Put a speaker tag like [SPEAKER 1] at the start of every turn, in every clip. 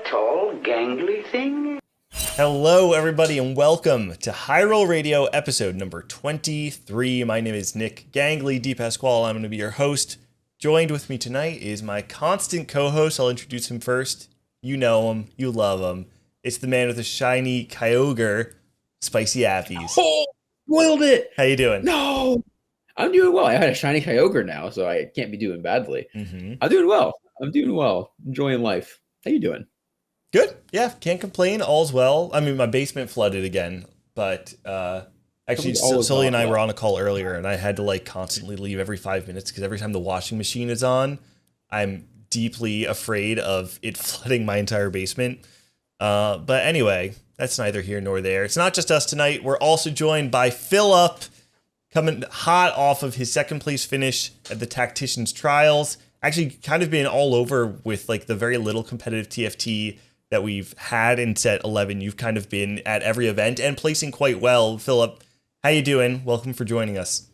[SPEAKER 1] tall, gangly thing?
[SPEAKER 2] Hello, everybody, and welcome to High Roll Radio episode number 23. My name is Nick Gangly DePasquale. I'm going to be your host. Joined with me tonight is my constant co-host. I'll introduce him first. You know him. You love him. It's the man with a shiny Kyogre, SPICYAPPIES.
[SPEAKER 3] Oh, spoiled it.
[SPEAKER 2] How you doing?
[SPEAKER 3] No, I'm doing well. I had a shiny Kyogre now, so I can't be doing badly. I'm doing well. Enjoying life. How you doing?
[SPEAKER 2] Good. Yeah, can't complain. All's well. I mean, my basement flooded again, but actually, Sully and I were on a call earlier, and I had to constantly leave every 5 minutes because every time the washing machine is on, I'm deeply afraid of it flooding my entire basement. But anyway, that's neither here nor there. It's not just us tonight. We're also joined by Filup, coming hot off of his second place finish at the Tactician's Trials. Actually, kind of been all over with the very little competitive TFT that we've had in set 11. You've kind of been at every event and placing quite well. Filup, how you doing? Welcome for joining us.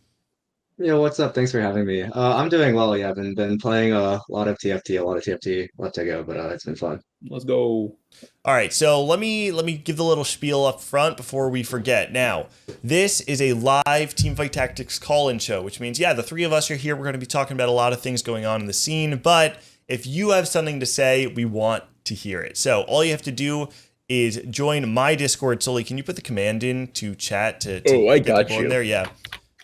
[SPEAKER 4] Yeah, what's up? Thanks for having me. I'm doing well. Yeah, I've been playing a lot of TFT left to go, but it's been fun.
[SPEAKER 3] Let's go.
[SPEAKER 2] All right, so let me give the little spiel up front before we forget. Now, this is a live Teamfight Tactics call-in show, which means, the three of us are here. We're going to be talking about a lot of things going on in the scene, but if you have something to say, we want to hear it. So all you have to do is join my Discord. Sully, can you put the command in to chat to
[SPEAKER 3] I got you
[SPEAKER 2] in there? Yeah.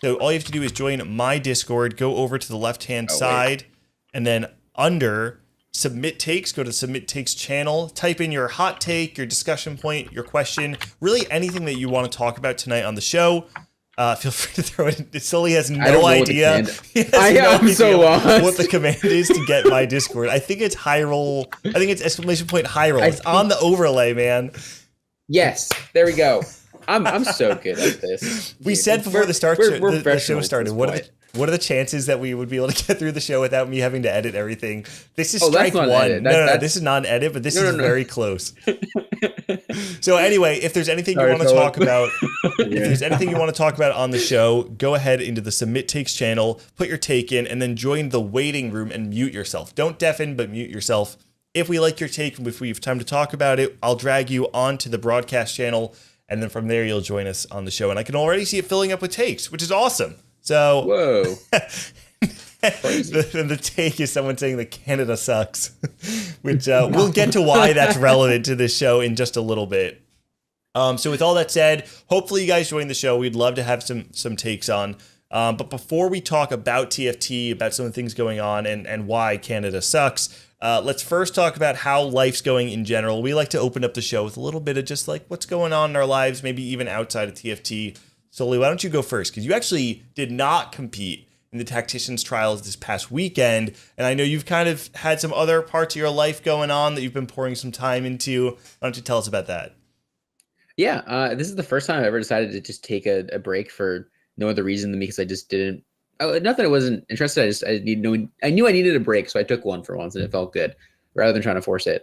[SPEAKER 2] So all you have to do is join my Discord, go over to the left-hand side, and then under Submit Takes, go to the Submit Takes channel, type in your hot take, your discussion point, your question, really anything that you want to talk about tonight on the show. Feel free to throw it in. Sully has no idea.
[SPEAKER 3] I am so lost.
[SPEAKER 2] What the command is to get my Discord. I think it's high roll. I think it's exclamation point high roll. It's on the overlay, man.
[SPEAKER 3] Yes, there we go. I'm so good at this.
[SPEAKER 2] We said before the show started, what are the chances that we would be able to get through the show without me having to edit everything? This is strike one. No, this is not an edit, but this is very close. So anyway, if there's anything you want to talk about, on the show, go ahead into the Submit Takes channel, put your take in, and then join the waiting room and mute yourself. Don't deafen, but mute yourself. If we like your take, if we have time to talk about it, I'll drag you onto the broadcast channel, and then from there you'll join us on the show. And I can already see it filling up with takes, which is awesome. So,
[SPEAKER 3] whoa.
[SPEAKER 2] the take is someone saying that Canada sucks, which we'll get to why that's relevant to this show in just a little bit. So with all that said, hopefully you guys join the show. We'd love to have some takes on. But before we talk about TFT, about some of the things going on and why Canada sucks, let's first talk about how life's going in general. We like to open up the show with a little bit of just what's going on in our lives, maybe even outside of TFT. Sully, why don't you go first? Because you actually did not compete in the Tactician's Trials this past weekend, and I know you've kind of had some other parts of your life going on that you've been pouring some time into. Why don't you tell us about that?
[SPEAKER 3] Yeah, this is the first time I've ever decided to just take a break for no other reason than because I just didn't. Not that I wasn't interested. I knew I needed a break, so I took one for once, and it felt good, rather than trying to force it.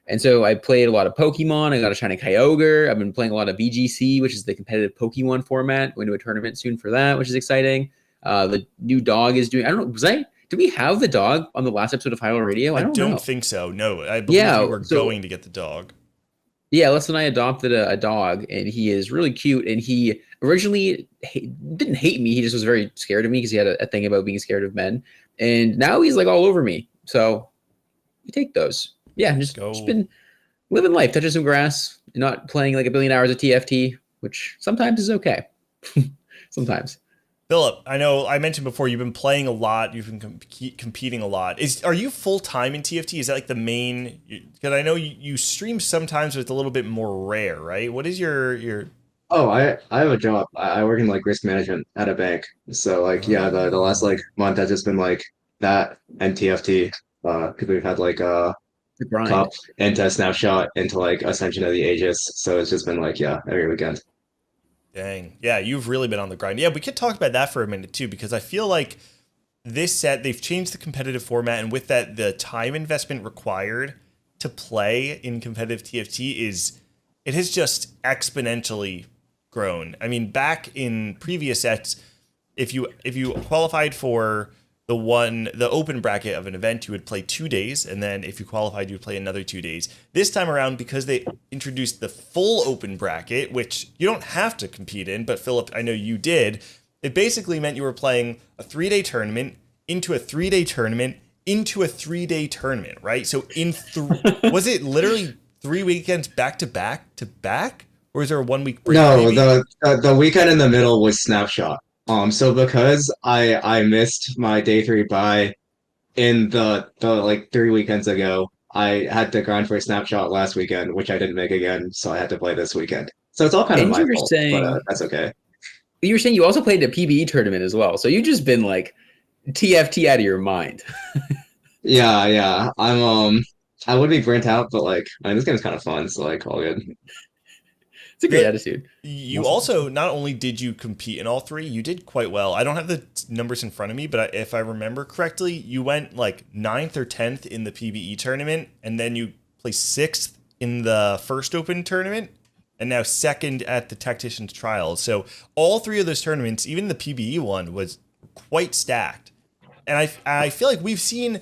[SPEAKER 3] And so I played a lot of Pokemon. I got a shiny Kyogre. I've been playing a lot of VGC, which is the competitive Pokemon format. Going to a tournament soon for that, which is exciting. The new dog is doing. I don't know. Did we have the dog on the last episode of High Roll Radio?
[SPEAKER 2] I don't think so. No, I believe we were going to get the dog.
[SPEAKER 3] Yeah, Les and I adopted a dog, and he is really cute. And he originally didn't hate me. He just was very scared of me because he had a thing about being scared of men. And now he's all over me. So we take those. Yeah, just been living life, touching some grass, not playing a billion hours of TFT, which sometimes is okay. Sometimes.
[SPEAKER 2] Filup, I know I mentioned before you've been playing a lot, you've been competing a lot. Are you full time in TFT? Is that the main? Because I know you stream sometimes, but it's a little bit more rare, right? What is your?
[SPEAKER 4] Oh, I have a job. I work in risk management at a bank. So the last month has just been that and TFT. Because we've had Cup into Snapshot into Ascension of the Aegis. So it's just been every weekend.
[SPEAKER 2] Dang. Yeah, you've really been on the grind. Yeah, we could talk about that for a minute too, because I feel like this set, they've changed the competitive format, and with that, the time investment required to play in competitive TFT has just exponentially grown. I mean, back in previous sets, if you qualified for the open bracket of an event, you would play 2 days, and then if you qualified, you would play another 2 days. This time around, because they introduced the full open bracket, which you don't have to compete in, but Philip, I know you did. It basically meant you were playing a 3-day tournament into a 3-day tournament into a 3-day tournament, right? So was it literally 3 weekends back to back, or is there a 1 week break?
[SPEAKER 4] No,
[SPEAKER 2] Maybe?
[SPEAKER 4] the weekend in the middle was snapshot. So because I missed my day three bye in the like 3 weekends ago, I had to grind for a snapshot last weekend, which I didn't make again, so I had to play this weekend. So it's all kind of
[SPEAKER 3] And
[SPEAKER 4] my
[SPEAKER 3] you were
[SPEAKER 4] fault, but
[SPEAKER 3] saying
[SPEAKER 4] that's okay.
[SPEAKER 3] you also played a PBE tournament as well. So you've just been like TFT out of your mind.
[SPEAKER 4] Yeah, yeah. I would be burnt out, but like, I mean, this game's kind of fun, so like, all good.
[SPEAKER 3] It's a great attitude.
[SPEAKER 2] You also, not only did you compete in all three, you did quite well. I don't have the numbers in front of me, but if I remember correctly, you went like 9th or 10th in the PBE tournament, and then you placed 6th in the first open tournament, and now 2nd at the Tactician's Trials. So all three of those tournaments, even the PBE one, was quite stacked. And I feel like we've seen,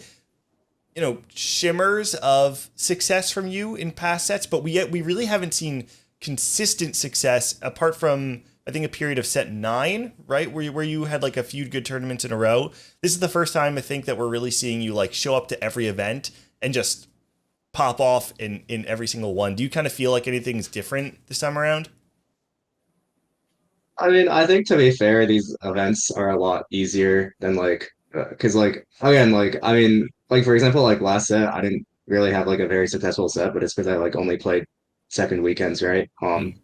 [SPEAKER 2] shimmers of success from you in past sets, but we really haven't seen consistent success apart from, I think, a period of set 9, right? Where you had like a few good tournaments in a row. This is the first time I think that we're really seeing you like show up to every event and just pop off in every single one. Do you kind of feel like anything's different this time around?
[SPEAKER 4] I mean, I think to be fair, these events are a lot easier than like, because like again, like I mean, like for example, like last set, I didn't really have like a very successful set, but it's because I like only played second weekends, right?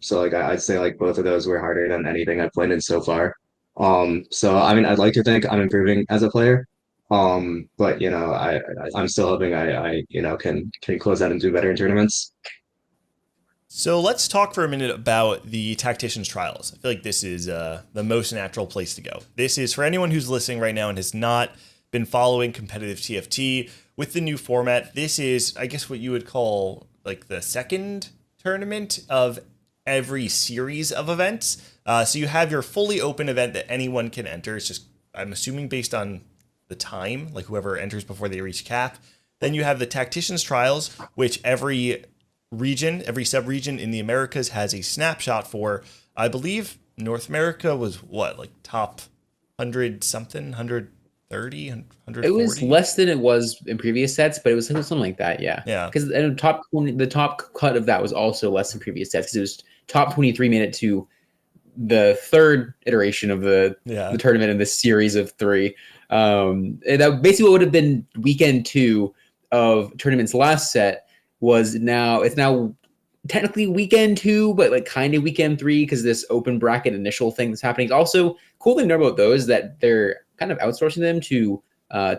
[SPEAKER 4] So like I'd say like both of those were harder than anything I've played in so far. So I mean, I'd like to think I'm improving as a player. But I'm still hoping I can close out and do better in tournaments.
[SPEAKER 2] So let's talk for a minute about the Tactician's Trials. I feel like this is the most natural place to go. This is for anyone who's listening right now and has not been following competitive TFT with the new format. This is, I guess, what you would call like the second tournament of every series of events. So you have your fully open event that anyone can enter. It's just, I'm assuming, based on the time, like whoever enters before they reach cap. Then you have the Tactician's Trials, which every sub-region in the Americas has a snapshot for. I believe North America was what, like top 100 something, 130, 140?
[SPEAKER 3] It was less than it was in previous sets, but it was something like that, yeah.
[SPEAKER 2] Yeah.
[SPEAKER 3] Because the top cut of that was also less than previous sets because it was top 23 made it to the third iteration of the tournament in this series of 3. And that basically what would have been weekend 2 of tournament's last set it's now technically weekend 2, but like kind of weekend 3 because this open bracket initial thing that's happening. Also, cool thing to know about those is that they're kind of outsourcing them to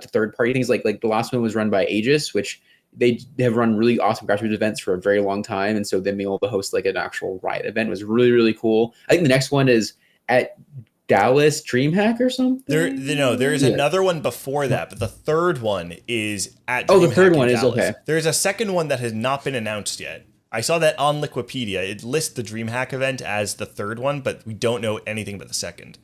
[SPEAKER 3] third party things. Like the last one was run by Aegis, which they have run really awesome grassroots events for a very long time, and so them being able to host like an actual Riot event was really, really cool. I think the next one is at Dallas DreamHack or something.
[SPEAKER 2] There is another one before that, but the third one is at
[SPEAKER 3] DreamHack. The third
[SPEAKER 2] in
[SPEAKER 3] one
[SPEAKER 2] Dallas.
[SPEAKER 3] is okay.
[SPEAKER 2] There's a second one that has not been announced yet. I saw that on Wikipedia. It lists the DreamHack event as the third one, but we don't know anything about the second.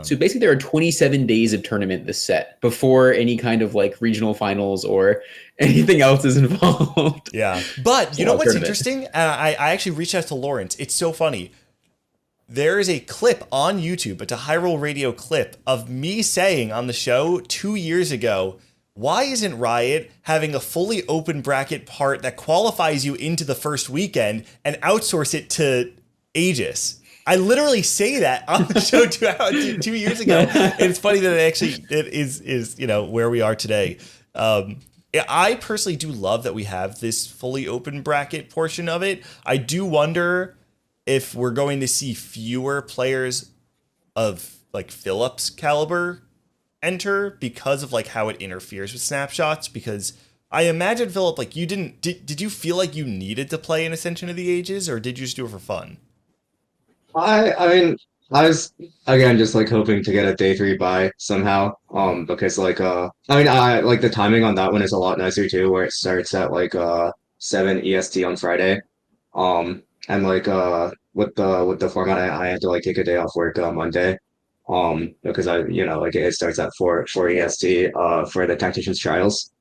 [SPEAKER 3] So basically there are 27 days of tournament this set before any kind of like regional finals or anything else is involved.
[SPEAKER 2] Yeah. But you know what's interesting? I actually reached out to Lawrence. It's so funny. There is a clip on YouTube, it's a Hyrule Radio clip of me saying on the show 2 years ago, why isn't Riot having a fully open bracket part that qualifies you into the first weekend and outsource it to Aegis? I literally say that on the show 2 years ago. And it's funny that it is where we are today. I personally do love that we have this fully open bracket portion of it. I do wonder if we're going to see fewer players of like Filup's caliber enter because of like how it interferes with snapshots. Because I imagine, Filup, like did you feel like you needed to play an Ascension of the Ages, or did you just do it for fun?
[SPEAKER 4] I mean, I was again just like hoping to get a day 3 bye somehow. Because like I mean I like the timing on that one is a lot nicer too, where it starts at like 7 EST on Friday. And like with the format I had to like take a day off work on Monday. Because like it starts at 4 EST for the tacticians trials.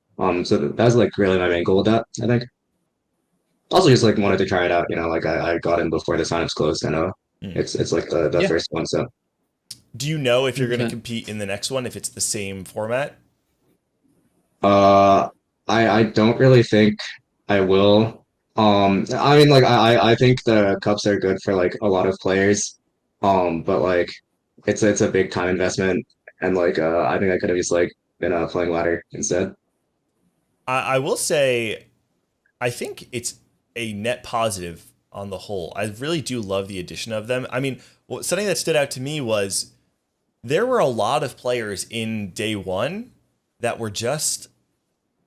[SPEAKER 4] So that's like really my main goal with that, I think. Also just like wanted to try it out, like I got in before the signups closed. I know it's like the
[SPEAKER 3] Yeah.
[SPEAKER 4] first one, so.
[SPEAKER 2] Do you know if you're going to
[SPEAKER 3] 100%.
[SPEAKER 2] compete in the next one, if it's the same format?
[SPEAKER 4] I don't really think I will. I mean, like I think the cups are good for like a lot of players. But like it's a big time investment, and like I think I could have just like been playing ladder instead.
[SPEAKER 2] I will say, I think it's a net positive on the whole. I really do love the addition of them. I mean, something that stood out to me was there were a lot of players in day one that were just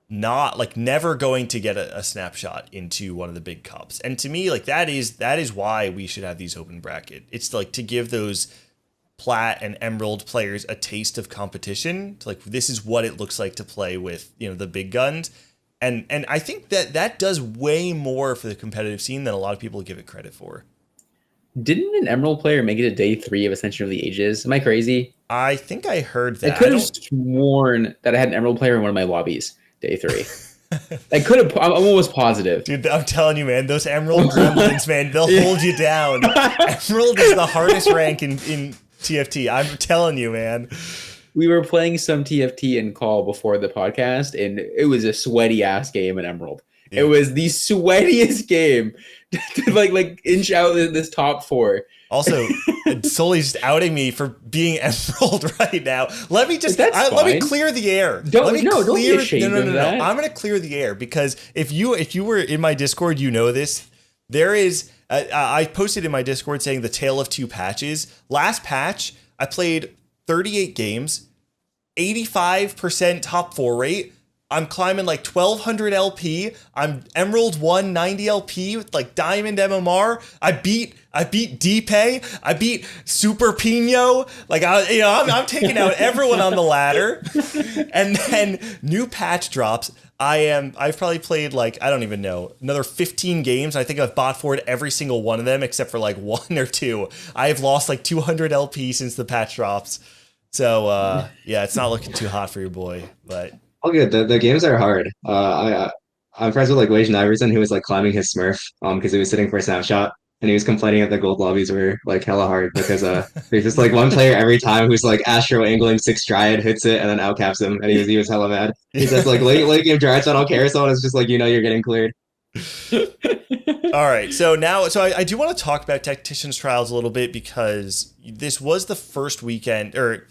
[SPEAKER 2] not like never going to get a snapshot into one of the big cups. And to me, like that is why we should have these open bracket. It's like to give those plat and emerald players a taste of competition. To like, this is what it looks like to play with, the big guns. And I think that does way more for the competitive scene than a lot of people give it credit for.
[SPEAKER 3] Didn't an Emerald player make it to day 3 of Ascension of the Ages? Am I crazy?
[SPEAKER 2] I think I heard
[SPEAKER 3] I
[SPEAKER 2] that.
[SPEAKER 3] could have sworn that I had an Emerald player in one of my lobbies day 3. I could have. I'm almost positive.
[SPEAKER 2] Dude, I'm telling you, man, those Emerald gremlins, man, they'll hold you down. Emerald is the hardest rank in TFT. I'm telling you, man.
[SPEAKER 3] We were playing some TFT in call before the podcast, and it was a sweaty ass game in Emerald. Dude. It was the sweatiest game to like inch out this top 4.
[SPEAKER 2] Also, Sully's just outing me for being Emerald right now. Let me just let me clear the air.
[SPEAKER 3] Don't be ashamed of that.
[SPEAKER 2] I'm going to clear the air because if you were in my Discord, you know this. There is I posted in my Discord saying the tale of 2 patches. Last patch, I played 38 games, 85% top 4 rate. I'm climbing like 1200 LP. I'm Emerald 1 90 LP with like Diamond MMR. I beat DPay. I beat Super Pino. Like I'm taking out everyone on the ladder. And then new patch drops. I've probably played like, I don't even know, another 15 games. I think I've bot forward every single one of them except for like 1 or 2. I've lost like 200 LP since the patch drops. So yeah, it's not looking too hot for your boy, but
[SPEAKER 4] All good. The games are hard. I'm friends with like Wage and Iverson, who was like climbing his Smurf because he was sitting for a snapshot, and he was complaining that the gold lobbies were like hella hard because there's just like one player every time who's like Astro angling 6 Dryad, hits it, and then outcaps him, and he was hella mad. He says like late game Dryad, so I don't care. So it's just like you're getting cleared.
[SPEAKER 2] All right, so I do want to talk about Tacticians Trials a little bit because this was the first weekend or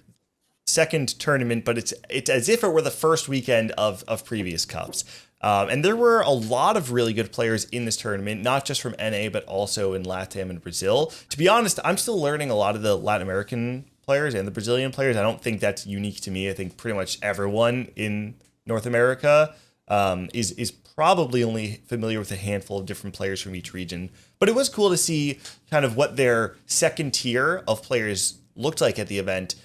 [SPEAKER 2] second tournament, but it's as if it were the first weekend of previous cups. And there were a lot of really good players in this tournament, not just from NA, but also in LATAM and Brazil. To be honest, I'm still learning a lot of the Latin American players and the Brazilian players. I don't think that's unique to me. I think pretty much everyone in North America is probably only familiar with a handful of different players from each region. But it was cool to see kind of what their second tier of players looked like at the event.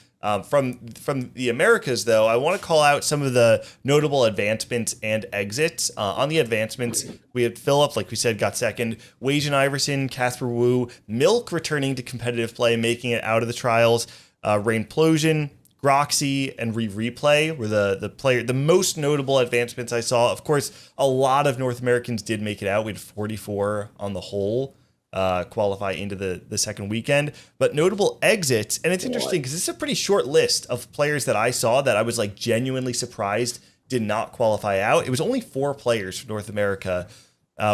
[SPEAKER 2] From the Americas, though, I want to call out some of the notable advancements and exits. On the advancements, we had Filup, like we said, got second. Wage and Iverson, Casper Wu, Milk returning to competitive play, making it out of the trials. Rainplosion, Groxy, and Replay were the most notable advancements I saw. Of course, a lot of North Americans did make it out. We had 44 on the whole. Qualify into the second weekend, but notable exits. And it's interesting because this is a pretty short list of players that I saw that I was like genuinely surprised did not qualify out. It was only 4 players from North America,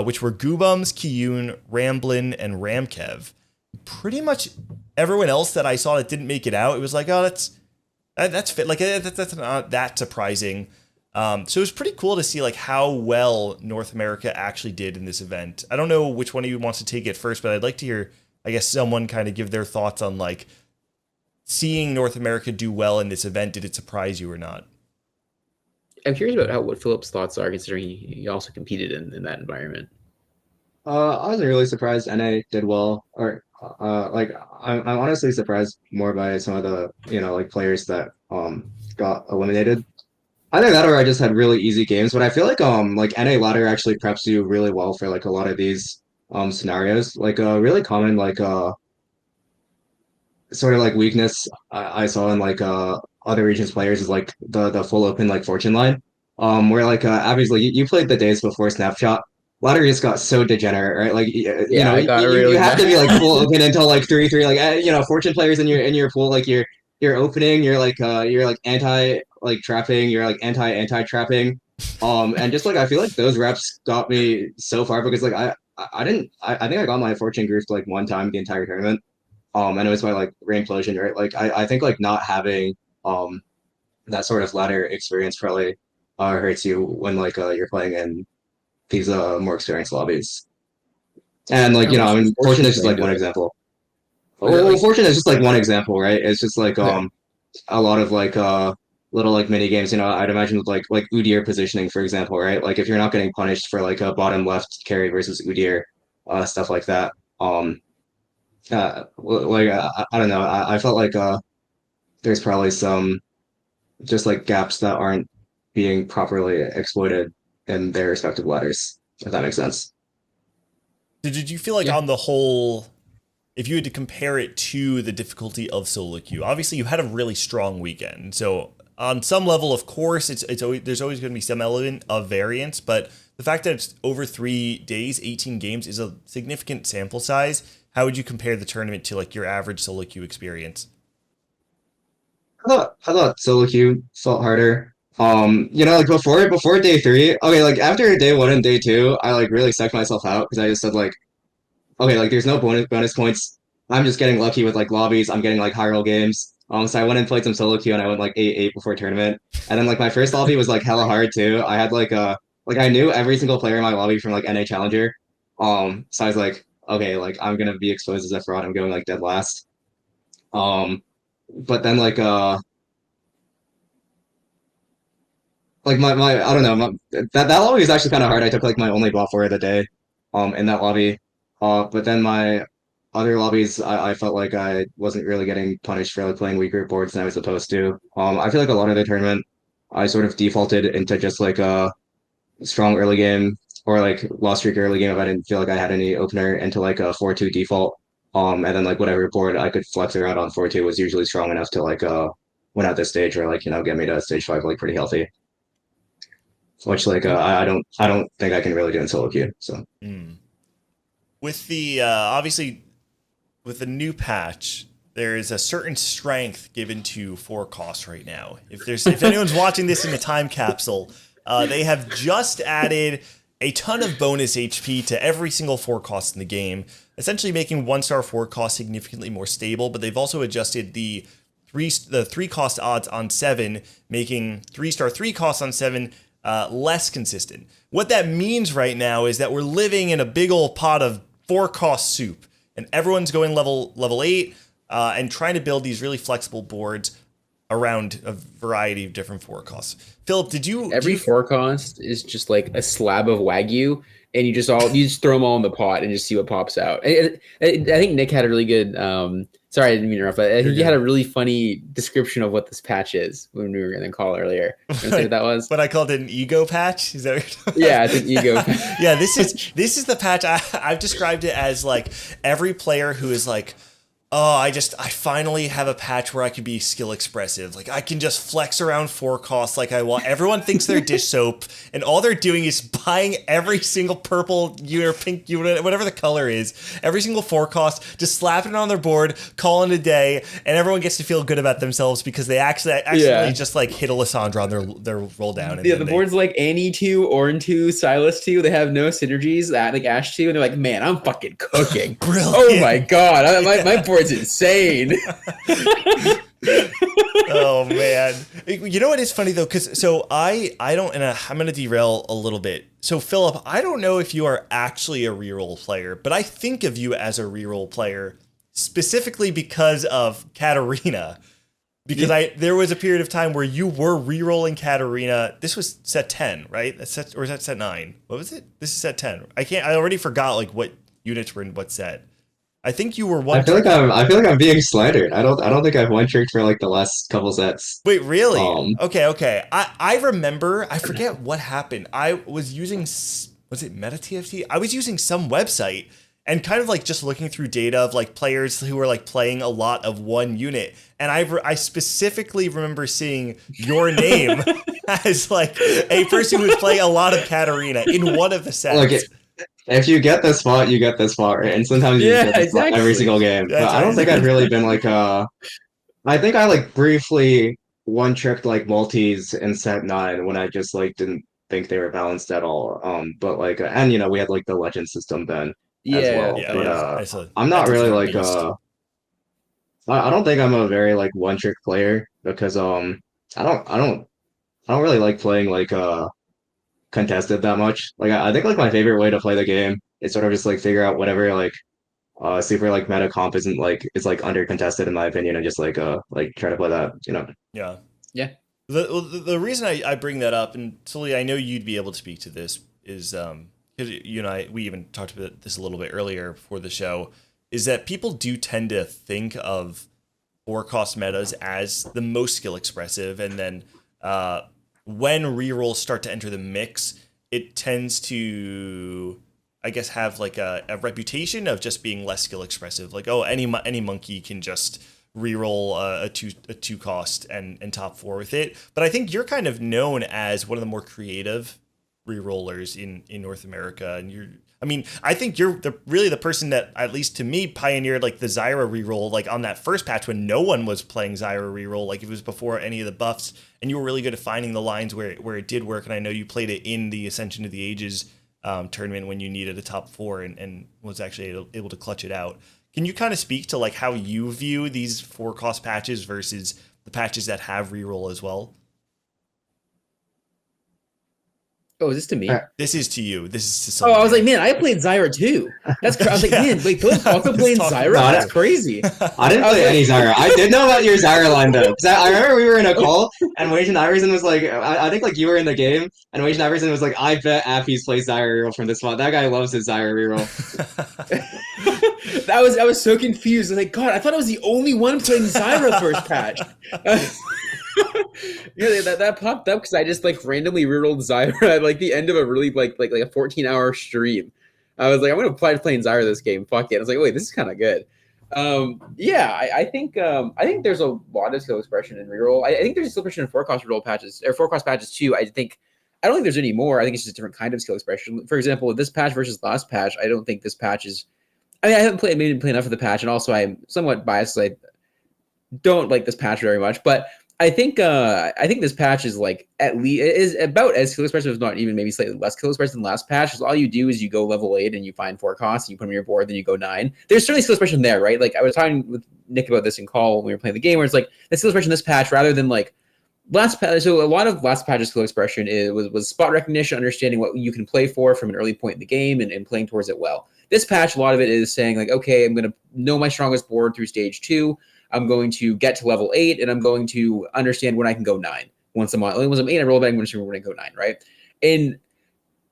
[SPEAKER 2] which were Goobums, Kiyun, Ramblin, and Ramkev. Pretty much everyone else that I saw that didn't make it out, it was like, oh, that's fit. Like that's not that surprising. So it was pretty cool to see like how well North America actually did in this event. I don't know which one of you wants to take it first, but I'd like to hear, I guess, someone kind of give their thoughts on like seeing North America do well in this event. Did it surprise you or not?
[SPEAKER 3] I'm curious about what Philip's thoughts are, considering he also competed in that environment.
[SPEAKER 4] I was really surprised NA did well, or like I'm honestly surprised more by some of the like players that got eliminated. I think that or I just had really easy games, but I feel like NA ladder actually preps you really well for like a lot of these scenarios. Like really common like sort of like weakness I saw in like other regions players is like the full open like fortune line. Where like obviously you played the days before Snapshot. Lottery just got so degenerate, right? Like you
[SPEAKER 3] Yeah,
[SPEAKER 4] know
[SPEAKER 3] I got
[SPEAKER 4] you
[SPEAKER 3] really
[SPEAKER 4] have to
[SPEAKER 3] bad.
[SPEAKER 4] be like full open until like 3-3. Like you know fortune players in your pool like you're opening, you're like anti like trapping, you're like anti trapping. And just like I feel like those reps got me so far because like I didn't I think I got my fortune goofed like one time the entire tournament. And it was by like Rainplosion, right? Like I think like not having um that sort of ladder experience probably hurts you when like you're playing in these more experienced lobbies. And like
[SPEAKER 3] How
[SPEAKER 4] you know,
[SPEAKER 3] much
[SPEAKER 4] I
[SPEAKER 3] does
[SPEAKER 4] mean, Fortune
[SPEAKER 3] Fortune
[SPEAKER 4] is just
[SPEAKER 3] play
[SPEAKER 4] like
[SPEAKER 3] into
[SPEAKER 4] one
[SPEAKER 3] it?
[SPEAKER 4] example.
[SPEAKER 3] Was it
[SPEAKER 4] Well,
[SPEAKER 3] like
[SPEAKER 4] Fortune is just like one example, right? It's just like
[SPEAKER 3] okay?
[SPEAKER 4] a lot of like little like mini games. You know, I'd imagine with like Udyr positioning, for example, right? Like if you're not getting punished for like a bottom left carry versus Udyr, stuff like that. Like I don't know. I felt like there's probably some just like gaps that aren't being properly exploited in their respective ladders, if that makes sense.
[SPEAKER 2] Did you feel like
[SPEAKER 3] Yeah.
[SPEAKER 2] on the whole, if you had to compare it to the difficulty of solo queue, obviously you had a really strong weekend. So on some level, of course, it's always, there's always going to be some element of variance, but the fact that it's over 3 days, 18 games is a significant sample size. How would you compare the tournament to like your average solo queue experience?
[SPEAKER 4] I thought solo queue felt harder. You know, like before day three, okay, like after day one and day two, I like really psyched myself out because I just said like, okay, like there's no bonus points. I'm just getting lucky with like lobbies. I'm getting like high roll games. So I went and played some solo queue and I went like 8-8 before tournament. And then like my first lobby was like hella hard too. I had like I knew every single player in my lobby from like NA Challenger. So I was like, okay, like I'm gonna be exposed as a fraud. I'm going like dead last. But then like my I don't know that lobby was actually kind of hard. I took like my only bot for the day, in that lobby. But then my other lobbies, I felt like I wasn't really getting punished for like playing weaker boards than I was supposed to. I feel like a lot of the tournament, I sort of defaulted into just like a strong early game or like lost streak early game if I didn't feel like I had any opener into like a 4-2 default. And then like whatever board I could flex around on 4-2 was usually strong enough to like win at this stage or like you know get me to stage 5 like pretty healthy. Which like I don't think I can really do in solo queue. So
[SPEAKER 2] Mm. With the obviously with the new patch, there is a certain strength given to forecast right now. If anyone's watching this in a time capsule, they have just added a ton of bonus HP to every single forecast in the game, essentially making 1-star forecast significantly more stable. But they've also adjusted the three cost odds on 7, making 3-star 3 costs on 7 less consistent. What that means right now is that we're living in a big old pot of 4-cost soup, and everyone's going level 8 and trying to build these really flexible boards around a variety of different forecasts. Philip,
[SPEAKER 3] Every forecast is just like a slab of wagyu, and you just throw them all in the pot and just see what pops out. I think Nick had a really good. Sorry, I didn't mean to interrupt, but I think you had a really funny description of what this patch is when we were in the call earlier. You want to say what that was?
[SPEAKER 2] But I called it an ego patch. Is that what
[SPEAKER 3] Yeah, it's an ego.
[SPEAKER 2] Yeah, this is the patch. I've described it as like every player who is like, oh, I finally have a patch where I can be skill expressive. Like I can just flex around forecasts like I want. Everyone thinks they're dish soap, and all they're doing is buying every single purple unit or pink unit, whatever the color is, every single forecast, just slapping it on their board, calling it a day, and everyone gets to feel good about themselves because they accidentally just like hit a Lissandra on their roll down. And
[SPEAKER 3] yeah, the board's like Annie 2, Ornn 2, Silas 2. They have no synergies. That like Ash 2, and they're like, man, I'm fucking cooking.
[SPEAKER 2] Brilliant.
[SPEAKER 3] Oh my god, my board's insane.
[SPEAKER 2] Oh man, you know what is funny though, because so I don't, and I'm gonna derail a little bit. So Philip, I don't know if you are actually a reroll player, but I think of you as a reroll player specifically because of Katarina. Because there was a period of time where you were rerolling Katarina. This was set 10, right? Or is that set 9? What was it? This is set 10. I already forgot like what units were in what set. I think you were one.
[SPEAKER 4] I feel like I'm being slandered. I don't think I've one tricked for like the last couple sets.
[SPEAKER 2] Wait, really?
[SPEAKER 4] Um,
[SPEAKER 2] Okay. I remember. I forget what happened. I was using, was it Meta TFT? I was using some website, and kind of like just looking through data of like players who are like playing a lot of one unit. And I specifically remember seeing your name as like a person who was playing a lot of Katarina in one of the sets.
[SPEAKER 4] Look, if you get the spot, you get the spot, right? And sometimes you get the spot every single game. But I don't think I've really been like I think I like briefly one tricked like multis in set 9 when I just like didn't think they were balanced at all. But like and you know we had like the legend system then as well. But I'm not really like I don't think I'm a very like one trick player because I don't really like playing like contested that much. Like I think like my favorite way to play the game is sort of just like figure out whatever like super like meta comp isn't like is like under contested in my opinion and just like try to play that, you know.
[SPEAKER 2] Yeah.
[SPEAKER 3] Yeah.
[SPEAKER 2] The reason I bring that up, and Sully, I know you'd be able to speak to this, is because you and I, we even talked about this a little bit earlier before the show, is that people do tend to think of 4-cost metas as the most skill expressive, and then when rerolls start to enter the mix, it tends to, I guess, have like a reputation of just being less skill expressive. Like, oh, any monkey can just reroll a two cost and top 4 with it. But I think you're kind of known as one of the more creative rerollers in North America, and I think you're really the person that, at least to me, pioneered like the Zyra reroll, like on that first patch when no one was playing Zyra reroll, like it was before any of the buffs, and you were really good at finding the lines where it did work. And I know you played it in the Ascension of the Ages tournament when you needed a top 4 and was actually able to clutch it out. Can you kind of speak to like how you view these 4-cost patches versus the patches that have reroll as well?
[SPEAKER 3] Oh, is this to me?
[SPEAKER 2] This is to you. This is to Sully.
[SPEAKER 3] Oh, I was like, man, I played Zyra too. That's crazy. I was like, man, wait, those also playing Zyra? That's crazy.
[SPEAKER 4] I didn't play any Zyra. I did know about your Zyra line though. Because I remember we were in a call and Wage and Iverson was like, I think like you were in the game and Wage and Iverson was like, I bet Appies plays Zyra reroll from this spot. That guy loves his Zyra reroll.
[SPEAKER 3] I was so confused. I was like, God, I thought I was the only one playing Zyra first patch. Yeah, that popped up because I just like randomly rerolled Zyra at like the end of a really like a 14-hour stream. I was like, I'm gonna try playing Zyra this game. Fuck it. I was like, wait, this is kind of good. I think there's a lot of skill expression in reroll. I think there's skill expression in 4-cost reroll patches or 4-cost patches too. I don't think there's any more. I think it's just a different kind of skill expression. For example, this patch versus last patch, I don't think this patch is. I haven't played enough of the patch, and also I'm somewhat biased. I don't like this patch very much, but I think this patch is like at least is about as skill expressive, if not even maybe slightly less skill expressive than last patch. Because all you do is you go level 8 and you find 4 costs, and you put them on your board, then you go 9. There's certainly skill expression there, right? Like I was talking with Nick about this in call when we were playing the game, where it's like the skill expression in this patch rather than like last patch. So a lot of last patch's skill expression was spot recognition, understanding what you can play for from an early point in the game, and playing towards it well. This patch, a lot of it is saying like, okay, I'm going to know my strongest board through stage 2. I'm going to get to level 8, and I'm going to understand when I can go 9. Once I'm 8, I roll back and understand when I go 9, right? And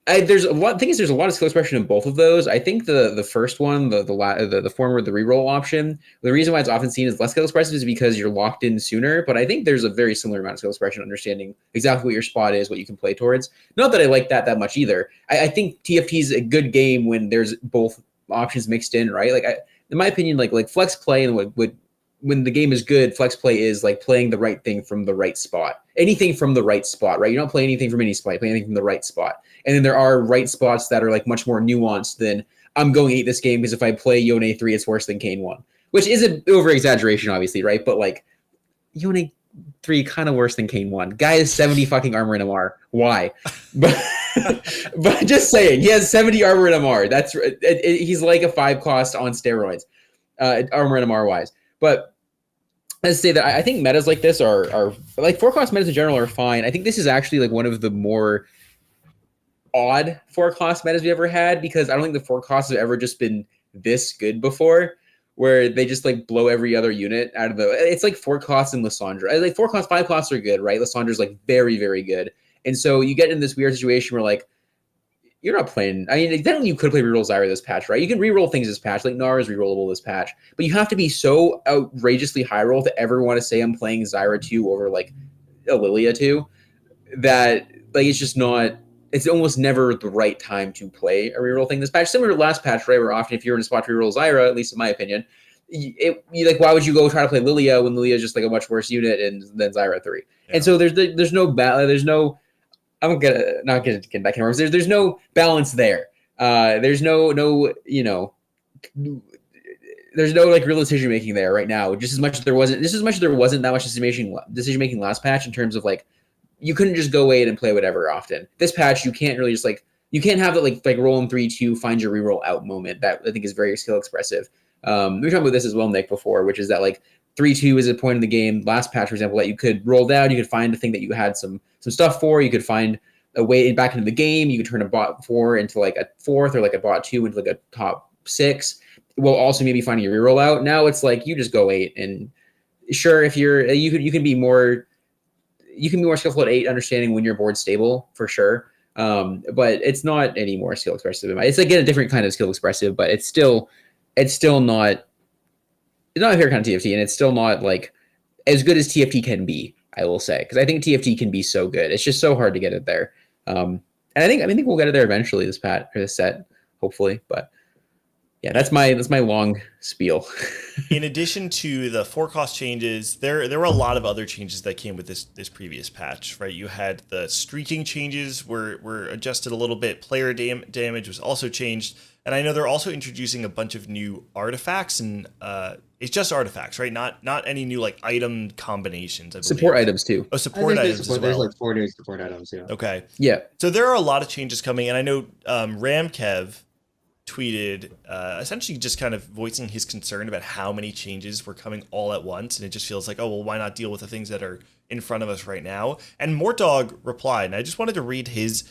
[SPEAKER 3] there's a lot of skill expression in both of those. I think the first one, the former, the reroll option, the reason why it's often seen as less skill expressive is because you're locked in sooner. But I think there's a very similar amount of skill expression, understanding exactly what your spot is, what you can play towards. Not that I like that much either. I think TFT is a good game when there's both options mixed in, right? Like in my opinion, like flex play and when the game is good, flex play is like playing the right thing from the right spot. Anything from the right spot, right? You don't play anything from any spot, you play anything from the right spot. And then there are right spots that are like much more nuanced than I'm going 8 this game because if I play Yone 3, it's worse than Kane 1. Which is an over-exaggeration, obviously, right? But like Yone 3 kind of worse than Kane 1. Guy has 70 fucking armor in MR. Why? But just saying, he has 70 armor in MR. That's he's like a 5-cost on steroids, armor in MR wise. But let's say that I think metas like this are like 4-cost metas in general are fine. I think this is actually like one of the more odd 4-cost metas we ever had, because I don't think the 4-costs have ever just been this good before, where they just like blow every other unit out of the. It's like 4-costs and Lissandra. Like 4-costs, 5-costs are good, right? Lissandra's like very, very good, and so you get in this weird situation where like you're not playing. I mean, then you could play reroll Zyra this patch, right? You can reroll things this patch, like Nara is rerollable this patch, but you have to be so outrageously high roll to ever want to say I'm playing Zyra 2 over like a Lilia 2 that like it's just not. it's almost never the right time to play a reroll thing this patch. Similar to last patch, right? Where often if you're in a spot to reroll Zyra, at least in my opinion, you like, why would you go try to play Lilia when Lilia is just like a much worse unit than Zyra 3? Yeah. And so there's no there's no, I'm gonna not get back in words. There's no balance there. There's no you know, there's no like real decision making there right now. Just as much as there wasn't that much decision making last patch in terms of like, you couldn't just go wait and play whatever often. This patch, you can't really just like, you can't have that like roll in 3-2, find your reroll out moment. That I think is very skill expressive. We were talking about this as well, Nick, before, which is that like 3-2 is a point in the game. Last patch, for example, that you could roll down, you could find a thing that you had some stuff for, you could find a way back into the game, you could turn a bot 4 into like a 4th, or like a bot 2 into like a top 6, while also maybe finding your reroll out. Now it's like you just go 8, and sure, if you can be more skillful at 8, understanding when your board's stable for sure. But it's not any more skill expressive. It's like a different kind of skill expressive, but it's still not a fair kind of TFT, and it's still not like as good as TFT can be, I will say, because I think TFT can be so good. It's just so hard to get it there. And I think we'll get it there eventually, this set, hopefully. But yeah, that's my long spiel.
[SPEAKER 2] In addition to the forecast changes, there were a lot of other changes that came with this previous patch, right? You had the streaking changes were adjusted a little bit. Player damage was also changed. And I know they're also introducing a bunch of new artifacts, and it's just artifacts, right? Not any new like item combinations. I believe.
[SPEAKER 3] Support items too.
[SPEAKER 2] Oh, support items as well.
[SPEAKER 4] There's like 4 new support items, yeah.
[SPEAKER 2] Okay.
[SPEAKER 3] Yeah.
[SPEAKER 2] So there are a lot of changes coming, and I know Ramkev tweeted essentially just kind of voicing his concern about how many changes were coming all at once, and it just feels like, oh, well, why not deal with the things that are in front of us right now? And Mortdog replied, and I just wanted to read his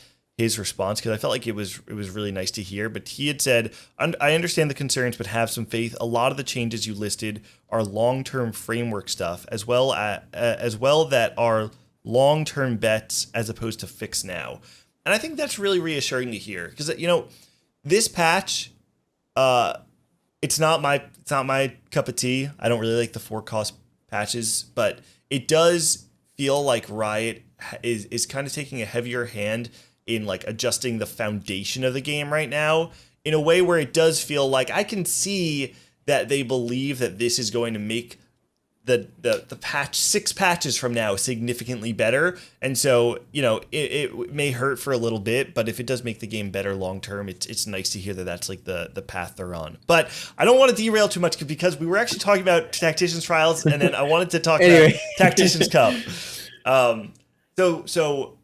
[SPEAKER 2] response because I felt like it was really nice to hear. But he had said, I understand the concerns, but have some faith. A lot of the changes you listed are long-term framework stuff, as well that are long-term bets as opposed to fix now. And I think that's really reassuring to hear, because, you know, this patch, it's not my cup of tea. I don't really like the forecast patches, but it does feel like Riot is kind of taking a heavier hand in like adjusting the foundation of the game right now, in a way where it does feel like I can see that they believe that this is going to make the patch 6 patches from now significantly better. And so, you know, it may hurt for a little bit, but if it does make the game better long term, it's nice to hear that that's like the path they're on. But I don't want to derail too much, because we were actually talking about Tacticians Trials, and then I wanted to talk about Tacticians Cup. So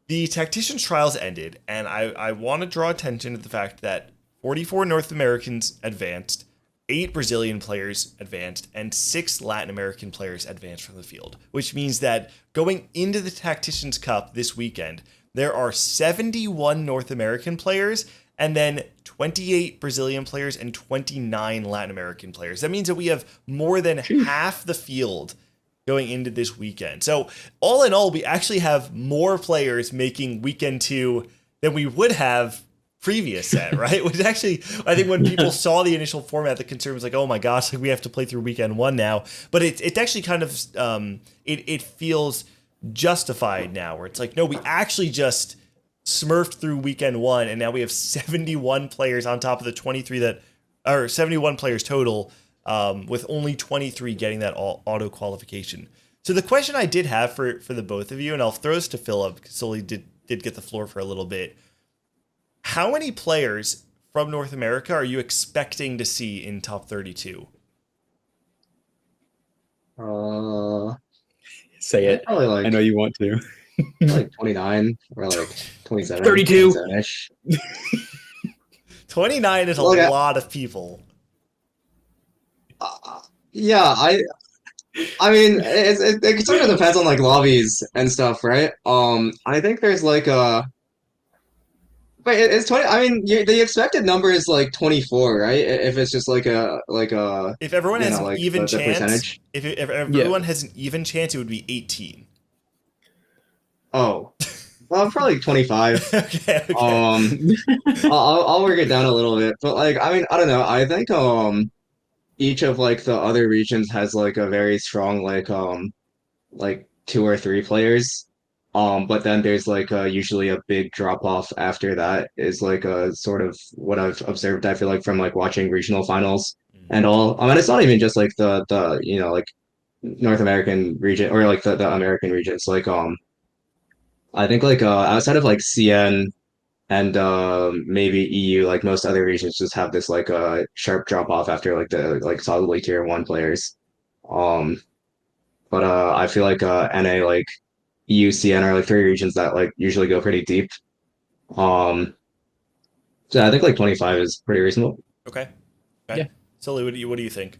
[SPEAKER 2] the Tacticians Trials ended, and I want to draw attention to the fact that 44 North Americans advanced, 8 Brazilian players advanced, and 6 Latin American players advanced from the field, which means that going into the Tacticians Cup this weekend, there are 71 North American players, and then 28 Brazilian players and 29 Latin American players. That means that we have more than half the field going into this weekend. So all in all, we actually have more players making weekend 2 than we would have previous set, right? Which actually, I think when people saw the initial format, the concern was like, oh my gosh, like we have to play through weekend 1 now. But it's actually kind of, it feels justified now, where it's like, no, we actually just smurfed through weekend 1, and now we have 71 players on top of the 23 that are 71 players total, with only 23 getting that auto qualification. So the question I did have for the both of you, and I'll throw this to Filup, because Sully did get the floor for a little bit. How many players from North America are you expecting to see in top 32?
[SPEAKER 3] Say it.
[SPEAKER 4] Probably like,
[SPEAKER 3] I know you want to.
[SPEAKER 4] like 29 or like 27.
[SPEAKER 3] 32.
[SPEAKER 4] 27-ish.
[SPEAKER 2] 29 is a lot of people.
[SPEAKER 4] Yeah, I mean, it sort of depends on like lobbies and stuff, right? I think there's like but it's 20. I mean, the expected number is like 24, right? If it's just like a
[SPEAKER 2] if everyone has an even
[SPEAKER 4] the
[SPEAKER 2] chance,
[SPEAKER 4] percentage.
[SPEAKER 2] if everyone has an even chance, it would be 18.
[SPEAKER 4] Oh, well, probably 25.
[SPEAKER 2] Okay.
[SPEAKER 4] I'll work it down a little bit, but like, I mean, I don't know. I think each of like the other regions has like a very strong like 2 or 3 players. But then there's like usually a big drop off after that is like a sort of what I've observed. I feel like from like watching regional finals and all. I mean, it's not even just like the like North American region or like the American regions. Like I think like outside of like CN and maybe EU, like most other regions just have this like sharp drop off after like the like solidly tier one players. Um, but I feel like NA like EU, CN are like three regions that like usually go pretty deep. Um, so I think like 25 is pretty reasonable.
[SPEAKER 2] Okay. Okay.
[SPEAKER 3] Yeah.
[SPEAKER 2] Sully, what do you think?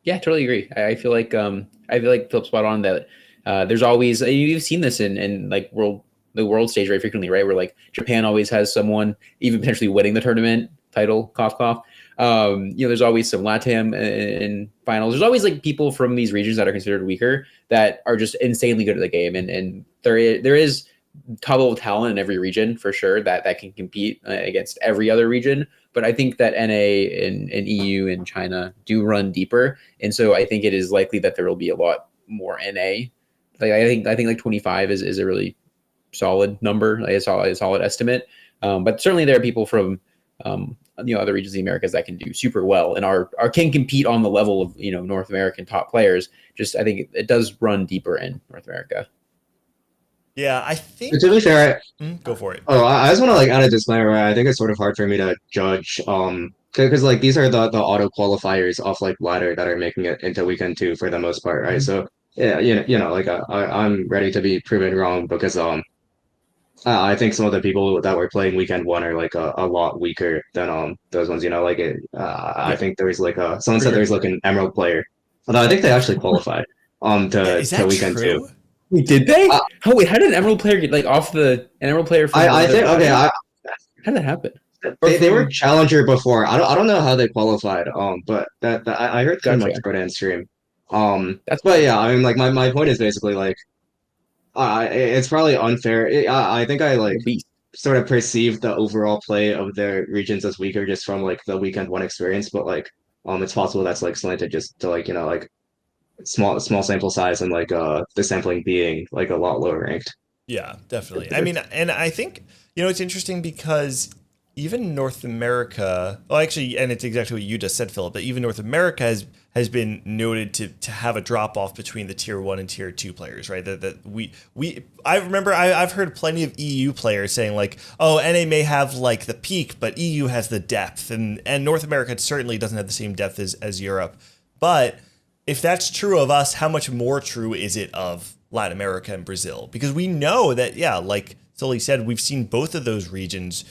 [SPEAKER 3] Yeah, totally agree. I feel like Philip's spot on that. There's always you've seen this in like the world stage very frequently, right? Where like Japan always has someone even potentially winning the tournament title, cough cough. There's always some LATAM in finals. There's always like people from these regions that are considered weaker that are just insanely good at the game, and there is top level talent in every region for sure that can compete against every other region. But I think that NA and EU and China do run deeper, and so I think it is likely that there will be a lot more NA. Like I think like 25 is a really solid number, like a solid estimate. But certainly there are people from other regions of the Americas that can do super well and are can compete on the level of North American top players. Just I think it does run deeper in North America.
[SPEAKER 2] Yeah, I think.
[SPEAKER 4] To be fair,
[SPEAKER 2] go for it.
[SPEAKER 4] oh, I just want to like add a disclaimer. I think it's sort of hard for me to judge, because like these are the auto qualifiers off like ladder that are making it into weekend two for the most part, right? So yeah, like I'm ready to be proven wrong because I think some of the people that were playing weekend one are like a lot weaker than those ones. Like I think there's like someone said there's like an Emerald player, although I think they actually qualified to weekend
[SPEAKER 2] true?
[SPEAKER 4] two.
[SPEAKER 3] Wait, did they? Oh wait, how did an Emerald player get like off an Emerald player? From
[SPEAKER 4] I think okay.
[SPEAKER 3] How did that happen?
[SPEAKER 4] They were challenger before. I don't know how they qualified. But that I heard from like Jordan stream. But yeah, I mean like my point is basically like it's probably unfair. I think I like sort of perceive the overall play of their regions as weaker just from like the weekend one experience, but like it's possible that's like slanted just to like like small sample size and like the sampling being like a lot lower ranked.
[SPEAKER 2] Yeah, definitely. I mean, and I think it's interesting because even North America, well, actually, and it's exactly what you just said, Philip, that even North America has been noted to have a drop off between the tier 1 and tier 2 players, right? I remember I've heard plenty of EU players saying like, oh, NA may have like the peak, but EU has the depth, and North America certainly doesn't have the same depth as Europe. But if that's true of us, how much more true is it of Latin America and Brazil? Because we know that, yeah, like Sully said, we've seen both of those regions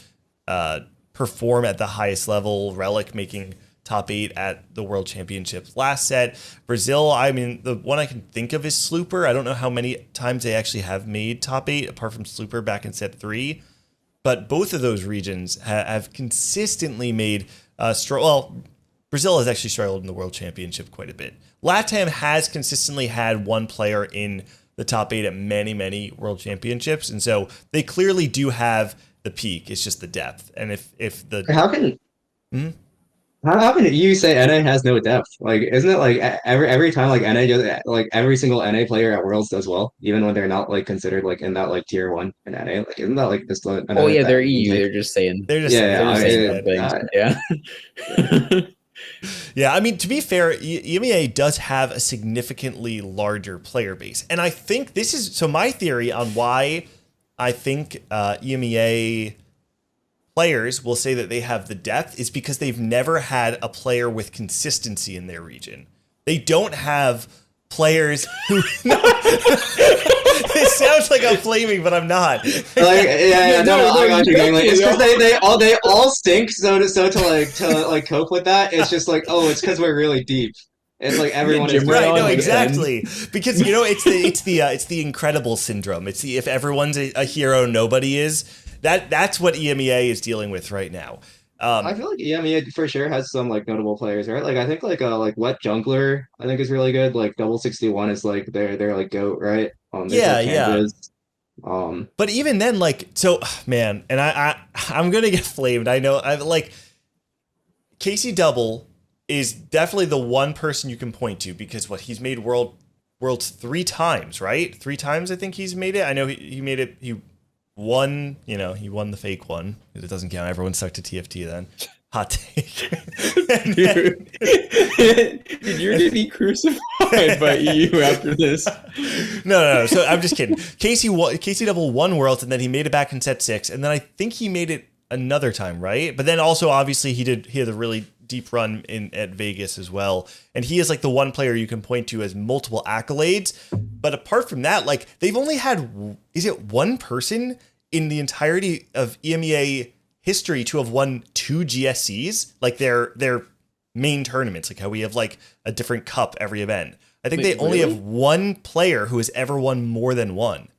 [SPEAKER 2] perform at the highest level. Relic making top 8 at the World Championships last set. Brazil, I mean, the one I can think of is Slooper. I don't know how many times they actually have made top 8 apart from Slooper back in set 3. But both of those regions have consistently made Brazil has actually struggled in the World Championship quite a bit. LATAM has consistently had one player in the top 8 at many, many World Championships. And so they clearly do have the peak. It's just the depth. And if the...
[SPEAKER 4] How can you say NA has no depth? Like, isn't it like every time like NA does like every single NA player at Worlds does well, even when they're not like considered like in that like tier 1 in NA? Like, isn't that like this?
[SPEAKER 3] Oh yeah, they're EU. They're just saying.
[SPEAKER 2] Yeah. Yeah, I mean, to be fair, EMEA does have a significantly larger player base. And I think this is, so my theory on why I think EMEA players will say that they have the depth is because they've never had a player with consistency in their region. They don't have players who... It sounds like I'm flaming, but I'm not.
[SPEAKER 4] I got you, Gangly. It's because they all stink. So to cope with that, it's just like, oh, it's because we're really deep. It's like everyone is
[SPEAKER 2] right. No, exactly. Because it's the incredible syndrome. It's the if everyone's a hero, nobody is. That's what EMEA is dealing with right now.
[SPEAKER 4] I feel like EMEA for sure has some like notable players, right? Like I think like Wet Jungler I think is really good. Like Double 61 is like they're like GOAT, right?
[SPEAKER 2] Yeah. But even then, like, so man, and I'm gonna get flamed. I know. I like Casey Double is definitely the one person you can point to because he's made world Worlds 3 times, right? 3 times I think he's made it. I know he made it. He won. He won the fake one. It doesn't count. Everyone stuck to TFT then. Hot take.
[SPEAKER 3] Dude, you're gonna be crucified by EU after this.
[SPEAKER 2] No. So I'm just kidding. Casey double won Worlds, and then he made it back in set 6, and then I think he made it another time, right? But then also obviously he had a really deep run at Vegas as well, and he is like the one player you can point to as multiple accolades. But apart from that, like they've only had, is it one person in the entirety of EMEA history to have won 2 GSCs, like their main tournaments, like how we have like a different cup every event. I think they only have one player who has ever won more than one.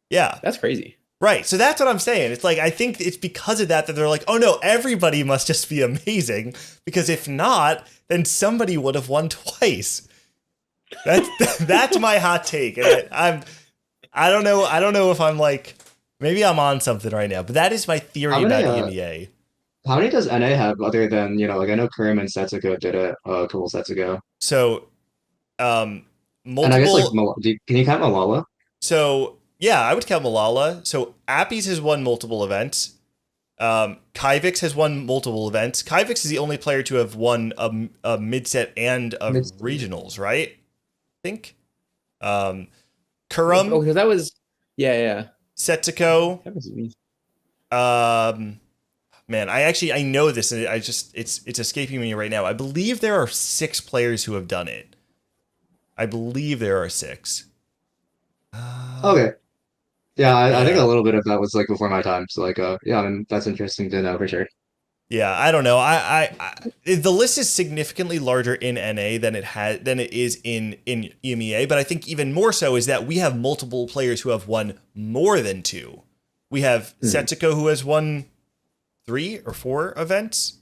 [SPEAKER 2] Yeah,
[SPEAKER 3] that's crazy.
[SPEAKER 2] Right. So that's what I'm saying. It's like, I think it's because of that they're like, oh no, everybody must just be amazing, because if not, then somebody would have won twice. That's my hot take. And I don't know if I'm like, maybe I'm on something right now, but that is my theory about EMEA.
[SPEAKER 4] How many does NA have other than, like I know Karim and Setsuko did it a couple sets ago.
[SPEAKER 2] So, multiple.
[SPEAKER 4] And I guess like, can you count Malala?
[SPEAKER 2] So yeah, I would count Malala. So Appies has won multiple events. Kyvix has won multiple events. Kyvix is the only player to have won a mid-set and a regionals, right? I think. Kurum.
[SPEAKER 3] Oh, because that was, yeah.
[SPEAKER 2] Setsuko. Man, I know this, and it's escaping me right now. I believe there are 6 players who have done it. I believe there are 6.
[SPEAKER 4] Okay. Yeah, I think a little bit of that was like before my time. So like, yeah, I mean, that's interesting to know for sure.
[SPEAKER 2] Yeah, I don't know. I the list is significantly larger in NA than it is in EMEA, but I think even more so is that we have multiple players who have won more than 2. We have Setsuko, who has won 3 or 4 events.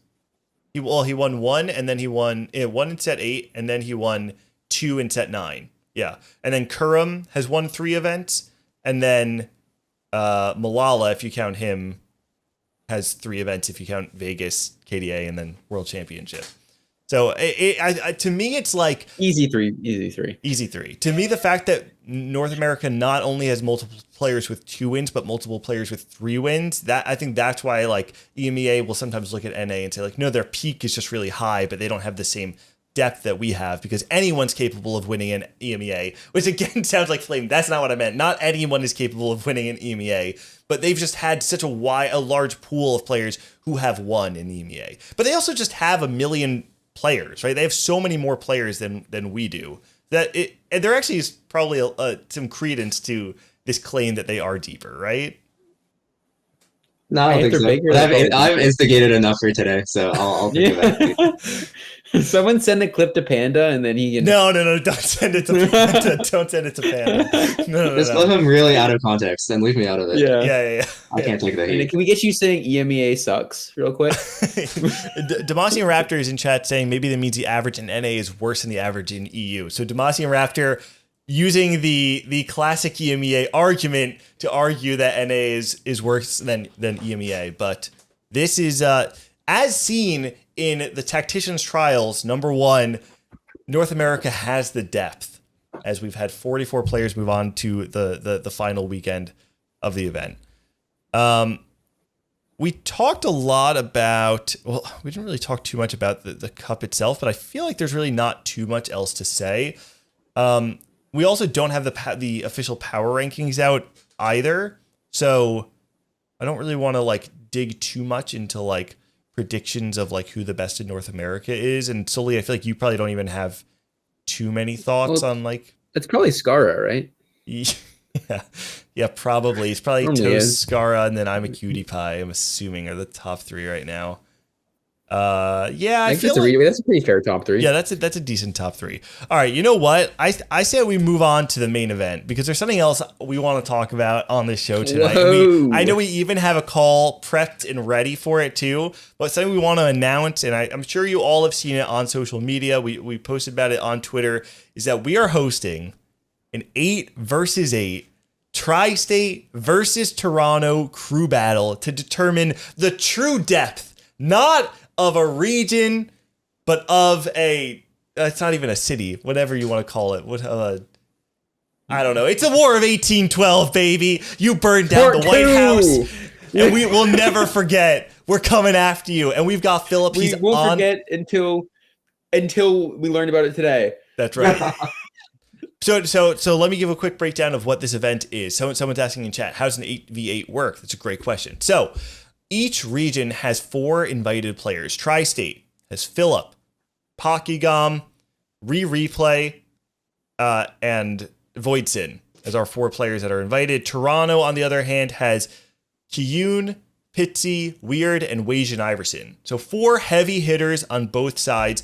[SPEAKER 2] He won 1, and then he won 1 in set 8, and then he won 2 in set 9. Yeah, and then Kurum has won 3 events, and then Malala, if you count him, has 3 events if you count Vegas, KDA, and then World Championship. So to me, it's like
[SPEAKER 3] easy three.
[SPEAKER 2] To me, the fact that North America not only has multiple players with 2 wins, but multiple players with 3 wins, that I think that's why like EMEA will sometimes look at NA and say like, no, their peak is just really high, but they don't have the same depth that we have, because anyone's capable of winning in EMEA, which again sounds like flame. That's not what I meant. Not anyone is capable of winning in EMEA, but they've just had such a large pool of players who have won in EMEA. But they also just have a million players, right? They have so many more players than we do that and there actually is probably some credence to this claim that they are deeper, right?
[SPEAKER 4] No, I don't think so. I've instigated enough for today, so I'll think of that.
[SPEAKER 3] Someone send a clip to Panda, and then he can.
[SPEAKER 2] No! Don't send it to Panda. Don't send it to Panda. No.
[SPEAKER 4] Just leave him really out of context and leave me out of it.
[SPEAKER 2] Yeah.
[SPEAKER 4] I can't take the heat.
[SPEAKER 3] Can we get you saying EMEA sucks real quick?
[SPEAKER 2] Demasian Raptor is in chat saying maybe that means the average in NA is worse than the average in EU. So Demasian Raptor using the classic EMEA argument to argue that NA is worse than EMEA, but this is as seen in the Tacticians Trials, number 1, North America has the depth, as we've had 44 players move on to the final weekend of the event. We talked a lot about, well, we didn't really talk too much about the cup itself, but I feel like there's really not too much else to say. We also don't have the official power rankings out either, so I don't really want to like dig too much into like predictions of like who the best in North America is. And Sully, I feel like you probably don't even have too many thoughts on like.
[SPEAKER 3] It's probably Skara, right?
[SPEAKER 2] Yeah, probably. It's probably Toast, Skara, and then I'm a Cutie Pie, I'm assuming, are the top 3 right now. Yeah, I feel like
[SPEAKER 3] that's a pretty fair top 3.
[SPEAKER 2] Yeah, that's a decent top 3. All right, you know what? I say we move on to the main event, because there's something else we want to talk about on this show tonight. I know we even have a call prepped and ready for it too, but something we want to announce, and I'm sure you all have seen it on social media. We posted about it on Twitter. Is that we are hosting an 8 versus 8 Tri-State versus Toronto crew battle to determine the true depth, not of a region, but of it's not even a city, whatever you want to call it. I don't know. It's a war of 1812, baby. You burned down the White House, and we will never forget. We're coming after you, and we've got Filup.
[SPEAKER 3] We won't forget until we learned about it today.
[SPEAKER 2] That's right. So let me give a quick breakdown of what this event is. Someone's asking in chat, how does an 8v8 work? That's a great question. So each region has 4 invited players. Tri-State has Filup, Pokygom, Replay, and Voidsin as our 4 players that are invited. Toronto, on the other hand, has Kiyun, Pitsy, Weird, and Wajan Iverson. So 4 heavy hitters on both sides.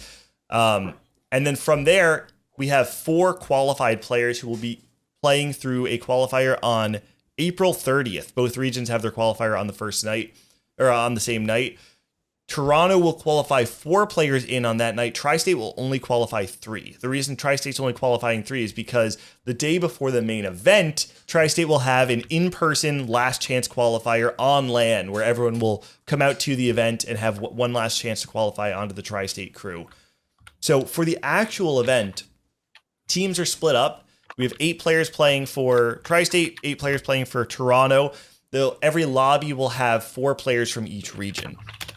[SPEAKER 2] And then from there, we have 4 qualified players who will be playing through a qualifier on April 30th. Both regions have their qualifier on the first night, or on the same night. Toronto will qualify 4 players in on that night. Tri-State will only qualify 3. The reason Tri-State's only qualifying 3 is because the day before the main event, Tri-State will have an in-person last chance qualifier on LAN, where everyone will come out to the event and have one last chance to qualify onto the Tri-State crew. So for the actual event, teams are split up. We have 8 players playing for Tri-State, 8 players playing for Toronto. Every lobby will have 4 players from each region.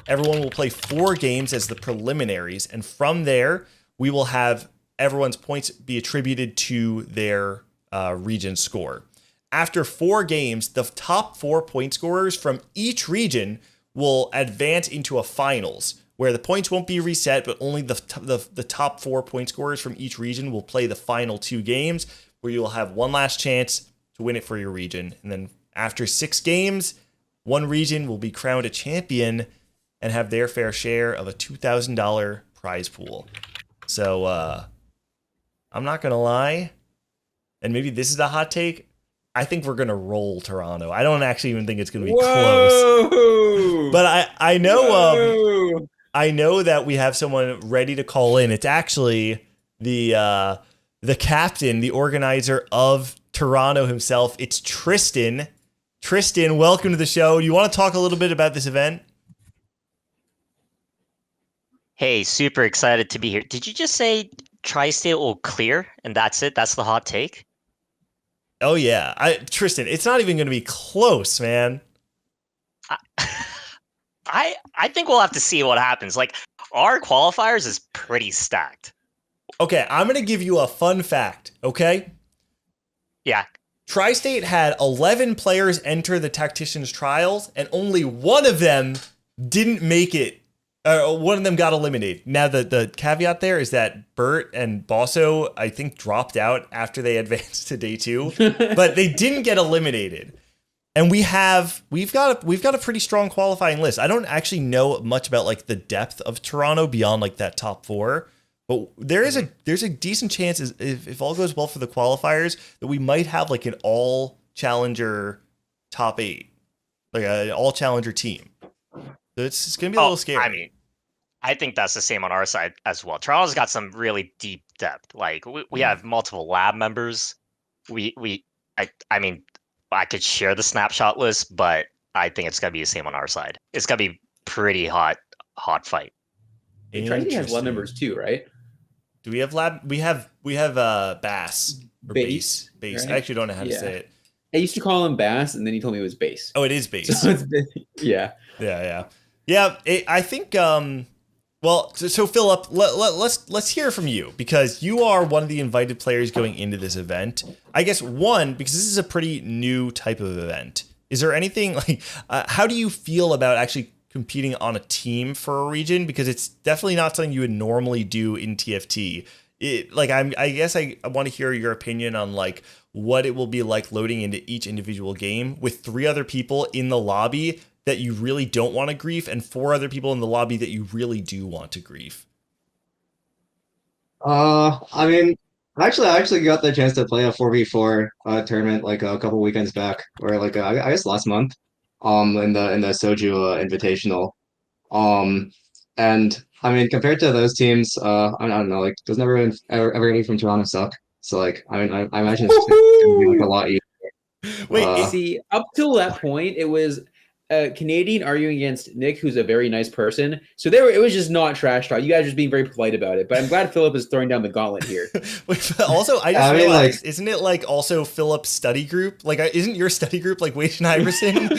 [SPEAKER 2] Everyone will play 4 games as the preliminaries, and from there, we will have everyone's points be attributed to their region score. After 4 games, the top 4 point scorers from each region will advance into a finals, where the points won't be reset, but only the top 4 point scorers from each region will play the final 2 games, where you will have one last chance to win it for your region. And then after 6 games, one region will be crowned a champion and have their fair share of a $2,000 prize pool. So I'm not going to lie, and maybe this is a hot take, I think we're going to roll Toronto. I don't actually even think it's going to be close. But I know I know that we have someone ready to call in. It's actually the captain, the organizer of Toronto himself. It's Tristan. Tristan, welcome to the show. You want to talk a little bit about this event?
[SPEAKER 5] Hey, super excited to be here. Did you just say Tri-State will clear and that's it? That's the hot take?
[SPEAKER 2] Oh, yeah. Tristan, it's not even going to be close, man.
[SPEAKER 5] I think we'll have to see what happens. Like, our qualifiers is pretty stacked.
[SPEAKER 2] Okay, I'm going to give you a fun fact, okay?
[SPEAKER 5] Yeah.
[SPEAKER 2] Tri-State had 11 players enter the Tactician's Trials, and only one of them didn't make it. One of them got eliminated. Now, the caveat there is that Bert and Bosso, I think, dropped out after they advanced to day 2, but they didn't get eliminated. And we've got a pretty strong qualifying list. I don't actually know much about like the depth of Toronto beyond like that top 4, but there's a decent chance if all goes well for the qualifiers that we might have like an all challenger top 8, like an all challenger team. So it's gonna be a little scary.
[SPEAKER 5] I mean, I think that's the same on our side as well. Toronto's got some really deep depth. Like we have multiple lab members. I mean, I could share the snapshot list, but I think it's gonna be the same on our side. It's gonna be pretty hot fight.
[SPEAKER 3] Tri-State has lab members too, right?
[SPEAKER 2] Do we have lab? We have Bass or Base. Right? I actually don't know how to say it.
[SPEAKER 3] I used to call him Bass, and then he told me it was Base.
[SPEAKER 2] Oh, it is Base.
[SPEAKER 3] So yeah.
[SPEAKER 2] I think. Well, so Filup, let's hear from you, because you are one of the invited players going into this event. I guess because this is a pretty new type of event. Is there anything like how do you feel about actually competing on a team for a region? Because it's definitely not something you would normally do in TFT. I guess I want to hear your opinion on like what it will be like loading into each individual game with 3 other people in the lobby that you really don't want to grief, and 4 other people in the lobby that you really do want to grief.
[SPEAKER 4] I mean, I actually got the chance to play a 4v4 tournament like a couple weekends back, or like I guess last month, in the Soju Invitational, and I mean compared to those teams, I don't know, like doesn't ever any from Toronto suck? So like I mean I imagine it's gonna be like a lot easier.
[SPEAKER 3] Wait, see, up till that point, it was a Canadian arguing against Nick, who's a very nice person. So it was just not trash talk. You guys are just being very polite about it. But I'm glad Filup is throwing down the gauntlet here.
[SPEAKER 2] Also, I just realized, isn't it like also Philip's study group? Like, isn't your study group like Wade and Iverson?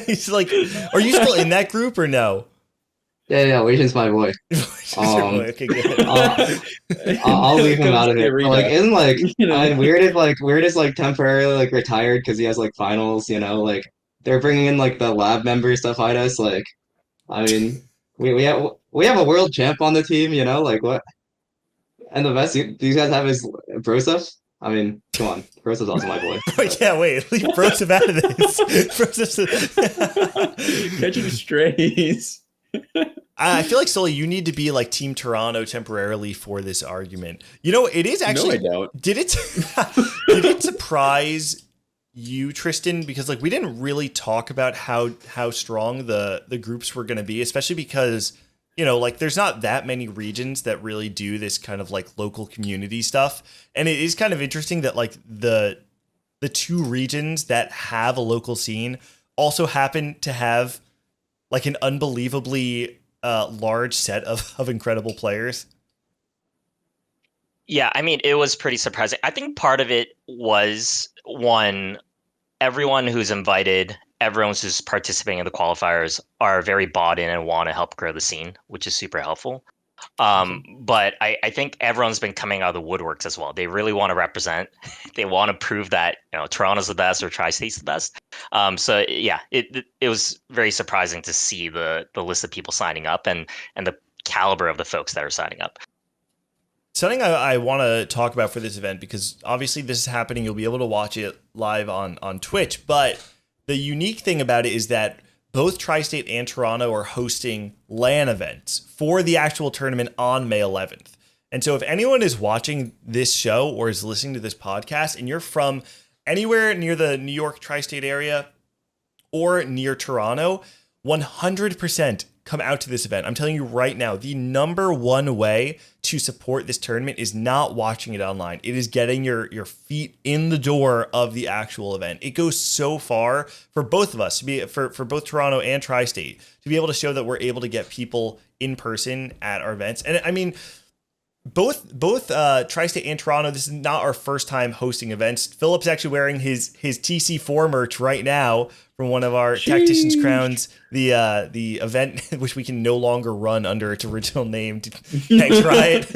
[SPEAKER 2] He's like, are you still in that group or no?
[SPEAKER 4] Yeah, Wei-shin's my boy.
[SPEAKER 2] Okay, good.
[SPEAKER 4] I'll leave him out of it. But, like, isn't like Weird is like temporarily like retired because he has like finals. Like they're bringing in like the lab members to fight us. Like, I mean, we have a world champ on the team. Like what? And the best these guys have is Broseph. I mean, come on, Broseff's also my boy.
[SPEAKER 2] Yeah, wait, leave Broseph out of this.
[SPEAKER 3] Catching strays.
[SPEAKER 2] I feel like, Sully, you need to be like Team Toronto temporarily for this argument. It is actually.
[SPEAKER 3] No, I don't.
[SPEAKER 2] Did it surprise you, Tristan? Because like we didn't really talk about how strong the groups were going to be, especially because like there's not that many regions that really do this kind of like local community stuff, and it is kind of interesting that like the two regions that have a local scene also happen to have like an unbelievably large set of incredible players.
[SPEAKER 5] Yeah, I mean, it was pretty surprising. I think part of it was, one, everyone who's invited, everyone who's participating in the qualifiers are very bought in and want to help grow the scene, which is super helpful. But I think everyone's been coming out of the woodworks as well. They really want to represent. They want to prove that Toronto's the best or Tri-State's the best. So yeah, it was very surprising to see the list of people signing up and the caliber of the folks that are signing up.
[SPEAKER 2] Something I want to talk about for this event, because obviously this is happening, you'll be able to watch it live on Twitch, but the unique thing about it is that both Tri-State and Toronto are hosting LAN events for the actual tournament on May 11th. And so if anyone is watching this show or is listening to this podcast and you're from anywhere near the New York Tri-State area or near Toronto, 100% come out to this event. I'm telling you right now, the number one way to support this tournament is not watching it online. It is getting your feet in the door of the actual event. It goes so far for both of us, to be for both Toronto and Tri-State, to be able to show that we're able to get people in person at our events. And I mean, both Tri-State and Toronto, this is not our first time hosting events. Philip's actually wearing his TC4 merch right now from one of our Tactician's Crowns, the event which we can no longer run under its original name. Thanks, Riot.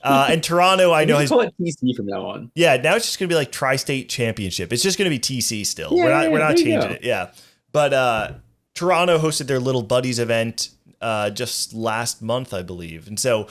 [SPEAKER 2] And Toronto, I know, has
[SPEAKER 3] call it TC from now on.
[SPEAKER 2] Yeah, now it's just gonna be like Tri-State Championship. It's just gonna be TC still.
[SPEAKER 3] Yeah,
[SPEAKER 2] we're not changing it. Yeah, but Toronto hosted their Little Buddies event just last month, I believe, and so.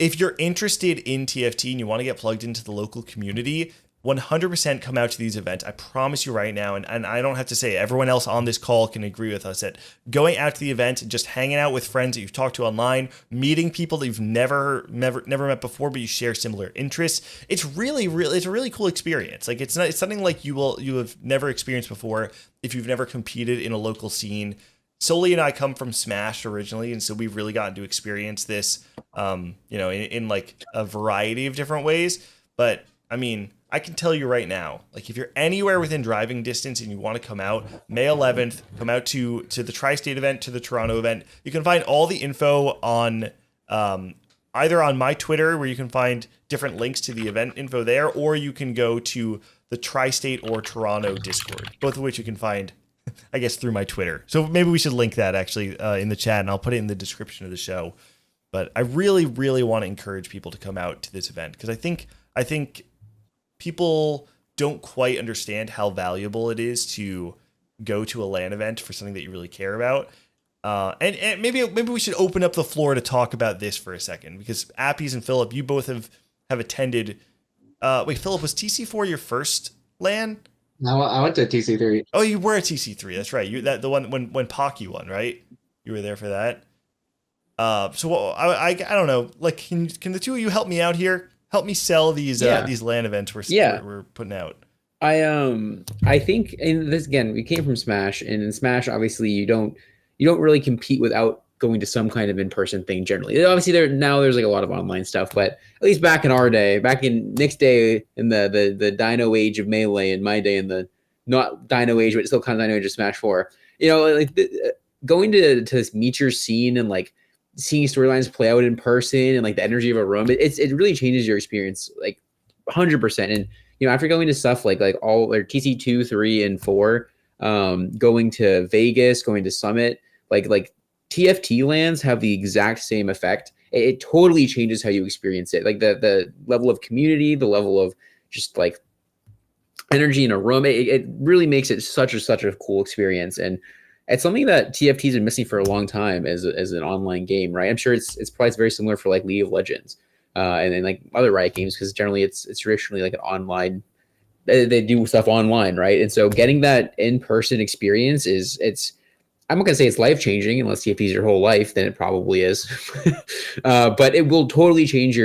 [SPEAKER 2] If you're interested in TFT and you want to get plugged into the local community, 100% come out to these events. I promise you right now, and I don't have to say it, everyone else on this call can agree with us that going out to the event and just hanging out with friends that you've talked to online, meeting people that you've never met before, but you share similar interests. It's a really cool experience. Like it's something like you have never experienced before if you've never competed in a local scene. Sully and I come from Smash originally, and so we've really gotten to experience this, in like a variety of different ways. But I mean, I can tell you right now, like if you're anywhere within driving distance and you want to come out, May 11th, come out to the Tri-State event, to the Toronto event. You can find all the info on either on my Twitter, where you can find different links to the event info there, or you can go to the Tri-State or Toronto Discord, both of which you can find, I guess, through my Twitter. So maybe we should link that actually in the chat, and I'll put it in the description of the show. But I really, really want to encourage people to come out to this event, because I think people don't quite understand how valuable it is to go to a LAN event for something that you really care about. And maybe we should open up the floor to talk about this for a second, because Appies and Filup, you both have attended. Wait, Filup, was TC4 your first LAN?
[SPEAKER 4] No, I went to TC3.
[SPEAKER 2] Oh, you were at TC3. That's right. You the one when Pocky won, right? You were there for that. So I don't know. Like, can the two of you help me out here? Help me sell these LAN events we're putting out.
[SPEAKER 3] I think, and this again, we came from Smash, and in Smash, obviously you don't really compete without going to some kind of in-person thing generally. Obviously there's like a lot of online stuff, but at least back in our day, back in Nick's day, in the Dino age of Melee, and my day in the not Dino age, but still kind of Dino age of Smash 4, like going to meet your scene and like seeing storylines play out in person and like the energy of a room, it really changes your experience like 100%. And after going to stuff like all their TC2, 3, and 4, going to Vegas, going to Summit, like TFT lands have the exact same effect. It totally changes how you experience it. Like the level of community, the level of just like energy in a room, it really makes it such a cool experience. And it's something that TFT's been missing for a long time as an online game, right? I'm sure it's probably very similar for like League of Legends and then like other Riot games, because generally it's traditionally like an online, they do stuff online, right? And so getting that in-person experience I'm not gonna say it's life-changing unless TFT is your whole life, then it probably is. But it will totally change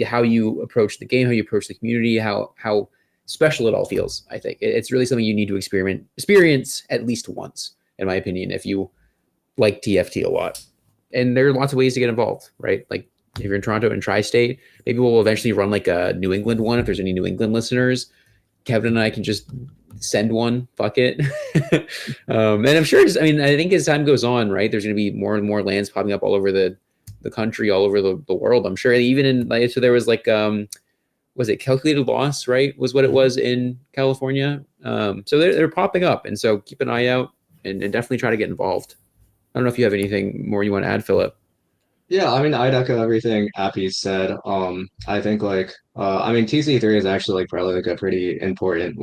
[SPEAKER 3] how you approach the game, how you approach the community, how special it all feels. I think it's really something you need to experience at least once, in my opinion, if you like TFT a lot. And there are lots of ways to get involved, right? Like if you're in Toronto and Tri-State, maybe we'll eventually run like a New England one if there's any New England listeners. Kevin and I can just send one, fuck it. And I'm sure, I think as time goes on, right, there's going to be more and more lands popping up all over the country, all over the world. I'm sure even in, so there was like, was it Calculated Loss, right, was what it was in California. So they're popping up. And so keep an eye out and definitely try to get involved. I don't know if you have anything more you want to add, Philip.
[SPEAKER 4] Yeah, I'd echo everything Appy said. I think TC3 is actually like probably like a pretty important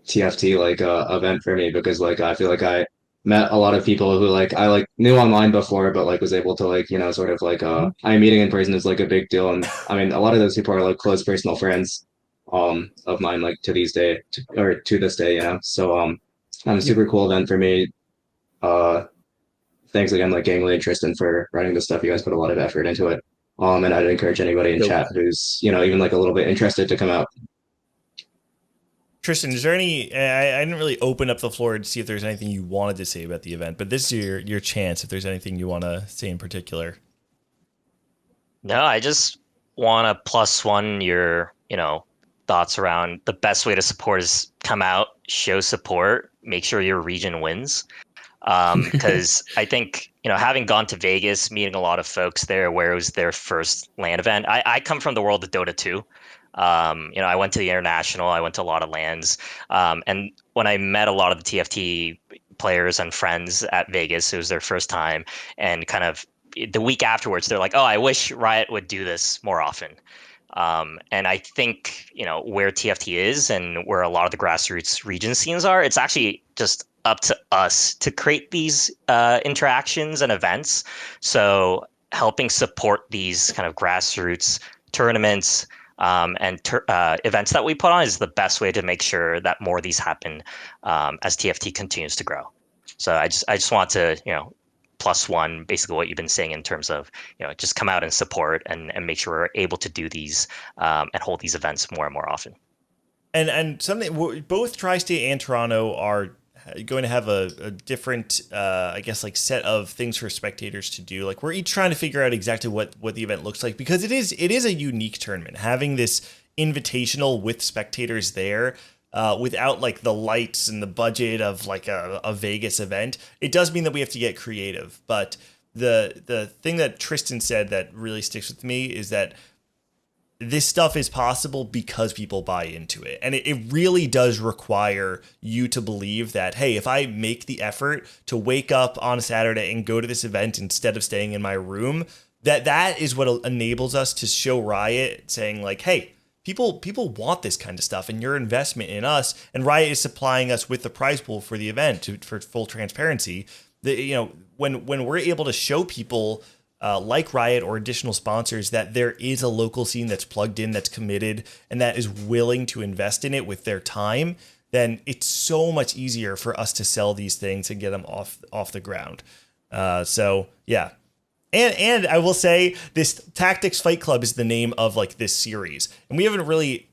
[SPEAKER 4] TFT event for me, because like I feel like I met a lot of people who like I like knew online before, but like was able to like sort of like meeting in person is like a big deal. And a lot of those people are like close personal friends of mine, like to this day. So super cool event for me. Thanks again, like Gangly and Tristan, for running this stuff. You guys put a lot of effort into it. And I'd encourage anybody in chat who's, even like a little bit interested to come out.
[SPEAKER 2] Tristan, is there any, I didn't really open up the floor to see if there's anything you wanted to say about the event, but this is your chance if there's anything you want to say in particular.
[SPEAKER 5] No, I just want to +1 your, thoughts around the best way to support is come out, show support, make sure your region wins. Because I think, having gone to Vegas, meeting a lot of folks there where it was their first LAN event. I come from the world of Dota 2. I went to the International, I went to a lot of LANs. And when I met a lot of the TFT players and friends at Vegas, it was their first time. And kind of the week afterwards, they're like, oh, I wish Riot would do this more often. And I think, where TFT is and where a lot of the grassroots region scenes are, it's actually just up to us to create these interactions and events. So helping support these kind of grassroots tournaments and events that we put on is the best way to make sure that more of these happen as TFT continues to grow. So I just want to, +1 basically what you've been saying in terms of, just come out and support and make sure we're able to do these and hold these events more and more often.
[SPEAKER 2] And something, both Tri-State and Toronto are going to have a different, set of things for spectators to do. Like we're each trying to figure out exactly what the event looks like, because it is a unique tournament. Having this invitational with spectators there, without like the lights and the budget of like a Vegas event, it does mean that we have to get creative. But the thing that Tristan said that really sticks with me is that this stuff is possible because people buy into it. And it really does require you to believe that, hey, if I make the effort to wake up on a Saturday and go to this event instead of staying in my room, that is what enables us to show Riot saying like, hey, people want this kind of stuff, and your investment in us, and Riot is supplying us with the prize pool for the event for full transparency. When we're able to show people like Riot or additional sponsors that there is a local scene that's plugged in, that's committed, and that is willing to invest in it with their time, then it's so much easier for us to sell these things and get them off the ground. So yeah. And I will say this Tactics Fight Club is the name of like this series. And we haven't really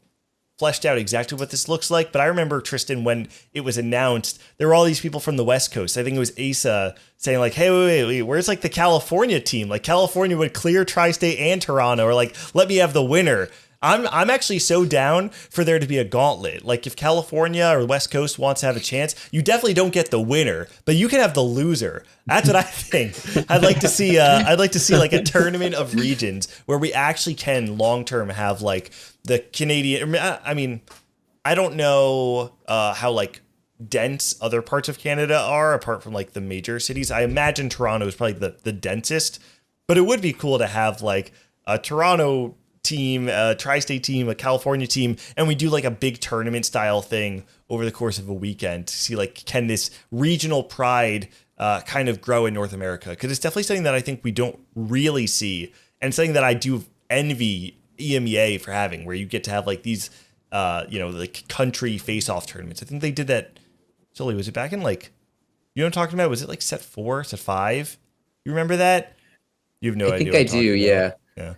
[SPEAKER 2] fleshed out exactly what this looks like, but I remember, Tristan, when it was announced, there were all these people from the West Coast. I think it was Asa saying like, hey, wait, where's like the California team? Like California would clear Tri-State and Toronto, or like, let me have the winner. I'm actually so down for there to be a gauntlet. Like if California or West Coast wants to have a chance, you definitely don't get the winner, but you can have the loser. That's what I think. I'd like to see like a tournament of regions where we actually can long term have like the Canadian. I mean, I don't know how like dense other parts of Canada are apart from like the major cities. I imagine Toronto is probably the densest, but it would be cool to have like a Toronto team, a tri-state team, a California team, and we do like a big tournament style thing over the course of a weekend to see like, can this regional pride kind of grow in North America? Because it's definitely something that I think we don't really see, and something that I do envy EMEA for having, where you get to have like these like country face-off tournaments. I think they did that. Sully, was it back in like, you know what I'm talking about? Was it like set 4, set 5? You remember that? You have no idea.
[SPEAKER 3] I think I do. Yeah.
[SPEAKER 2] Yeah.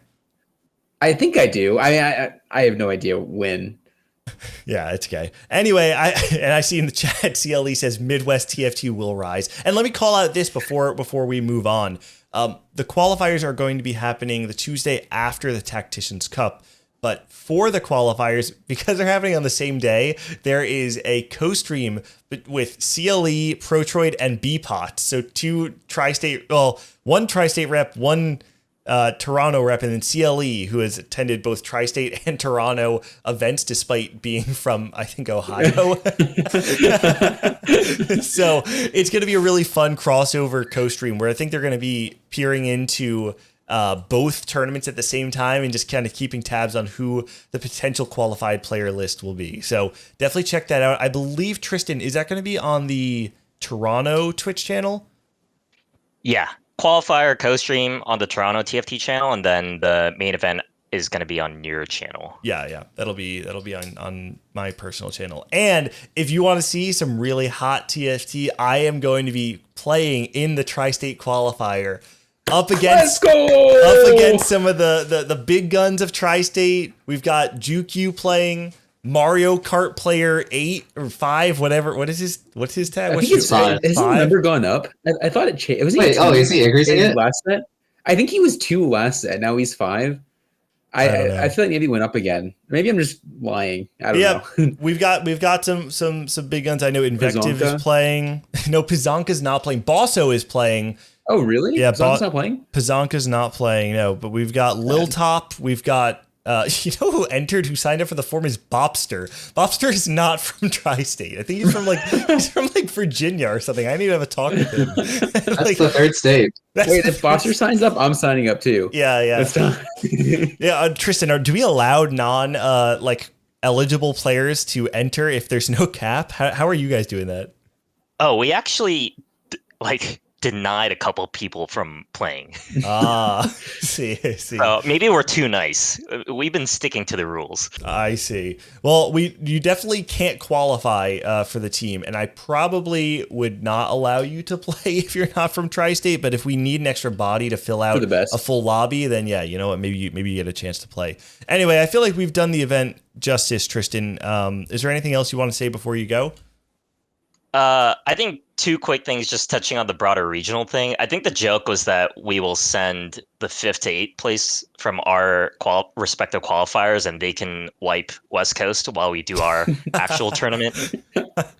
[SPEAKER 3] I think I do. I have no idea when.
[SPEAKER 2] Yeah, it's okay. Anyway, I see in the chat, CLE says Midwest TFT will rise. And let me call out this before we move on. The qualifiers are going to be happening the Tuesday after the Tacticians Cup. But for the qualifiers, because they're happening on the same day, there is a co-stream with CLE, Protroid, and BPOT. So one tri-state rep, one Toronto rep, and then CLE, who has attended both tri-state and Toronto events despite being from, I think, Ohio. So it's going to be a really fun crossover co-stream where I think they're going to be peering into both tournaments at the same time and just kind of keeping tabs on who the potential qualified player list will be. So definitely check that out. I believe, Tristan, is that going to be on the Toronto Twitch channel?
[SPEAKER 5] Yeah. Qualifier co-stream on the Toronto TFT channel, and then the main event is going to be on your channel.
[SPEAKER 2] Yeah. That'll be on my personal channel. And if you want to see some really hot TFT, I am going to be playing in the Tri-State qualifier up against some of the big guns of Tri-State. We've got Juku playing, Mario Kart player 8 or 5, whatever. What's his tag?
[SPEAKER 3] I think it's 5. Has his number gone up? I thought it changed.
[SPEAKER 4] Wait, is he increasing it?
[SPEAKER 3] Last set? I think he was 2 last set. Now he's 5. I feel like maybe he went up again. Maybe I'm just lying. I don't know.
[SPEAKER 2] we've got some big guns. I know Invective is playing. No, Pizanka's not playing. Bosso is playing.
[SPEAKER 3] Oh, really?
[SPEAKER 2] Yeah,
[SPEAKER 3] Pizanka's not playing?
[SPEAKER 2] Pizanka's not playing, no. But we've got Lil Top. We've got, you know who entered, who signed up for the forum is Bopster. Bopster is not from Tri-State. I think he's from like Virginia or something. I need to have a talk with him.
[SPEAKER 4] That's the third state.
[SPEAKER 3] Wait, if Bopster signs up, I'm signing up too.
[SPEAKER 2] Yeah. Yeah, Tristan, do we allow eligible players to enter if there's no cap? How are you guys doing that?
[SPEAKER 5] Oh, we actually denied a couple people from playing.
[SPEAKER 2] See.
[SPEAKER 5] So maybe we're too nice. We've been sticking to the rules.
[SPEAKER 2] I see. Well, you definitely can't qualify for the team, and I probably would not allow you to play if you're not from Tri-State. But if we need an extra body to fill out a full lobby, then yeah, you know what? Maybe you get a chance to play. Anyway, I feel like we've done the event justice, Tristan. Is there anything else you want to say before you go?
[SPEAKER 5] I think 2 quick things, just touching on the broader regional thing. I think the joke was that we will send the 5th to 8th place from our respective qualifiers, and they can wipe West Coast while we do our actual tournament.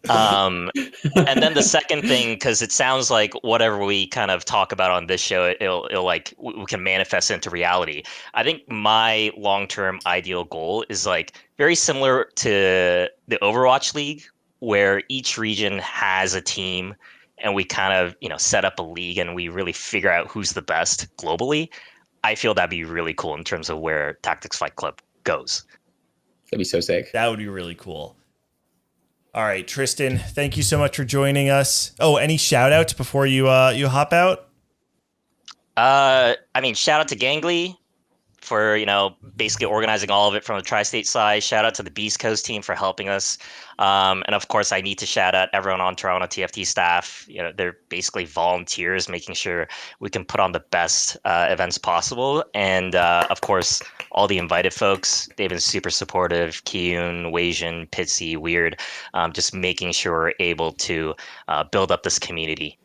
[SPEAKER 5] And then the second thing, because it sounds like whatever we kind of talk about on this show, it'll we can manifest into reality. I think my long-term ideal goal is very similar to the Overwatch League, where each region has a team and we kind of, set up a league and we really figure out who's the best globally. I feel that'd be really cool in terms of where Tactics Fight Club goes.
[SPEAKER 3] That'd be so sick.
[SPEAKER 2] That would be really cool. All right, Tristan, thank you so much for joining us. Oh, any shout outs before you hop out?
[SPEAKER 5] Shout out to Gangly for, basically organizing all of it from the Tri-State side. Shout out to the Beast Coast team for helping us. And of course, I need to shout out everyone on Toronto TFT staff. They're basically volunteers, making sure we can put on the best events possible. And of course, all the invited folks, they've been super supportive. Kiyun, Wasian, Pitsy, Weird, just making sure we're able to build up this community.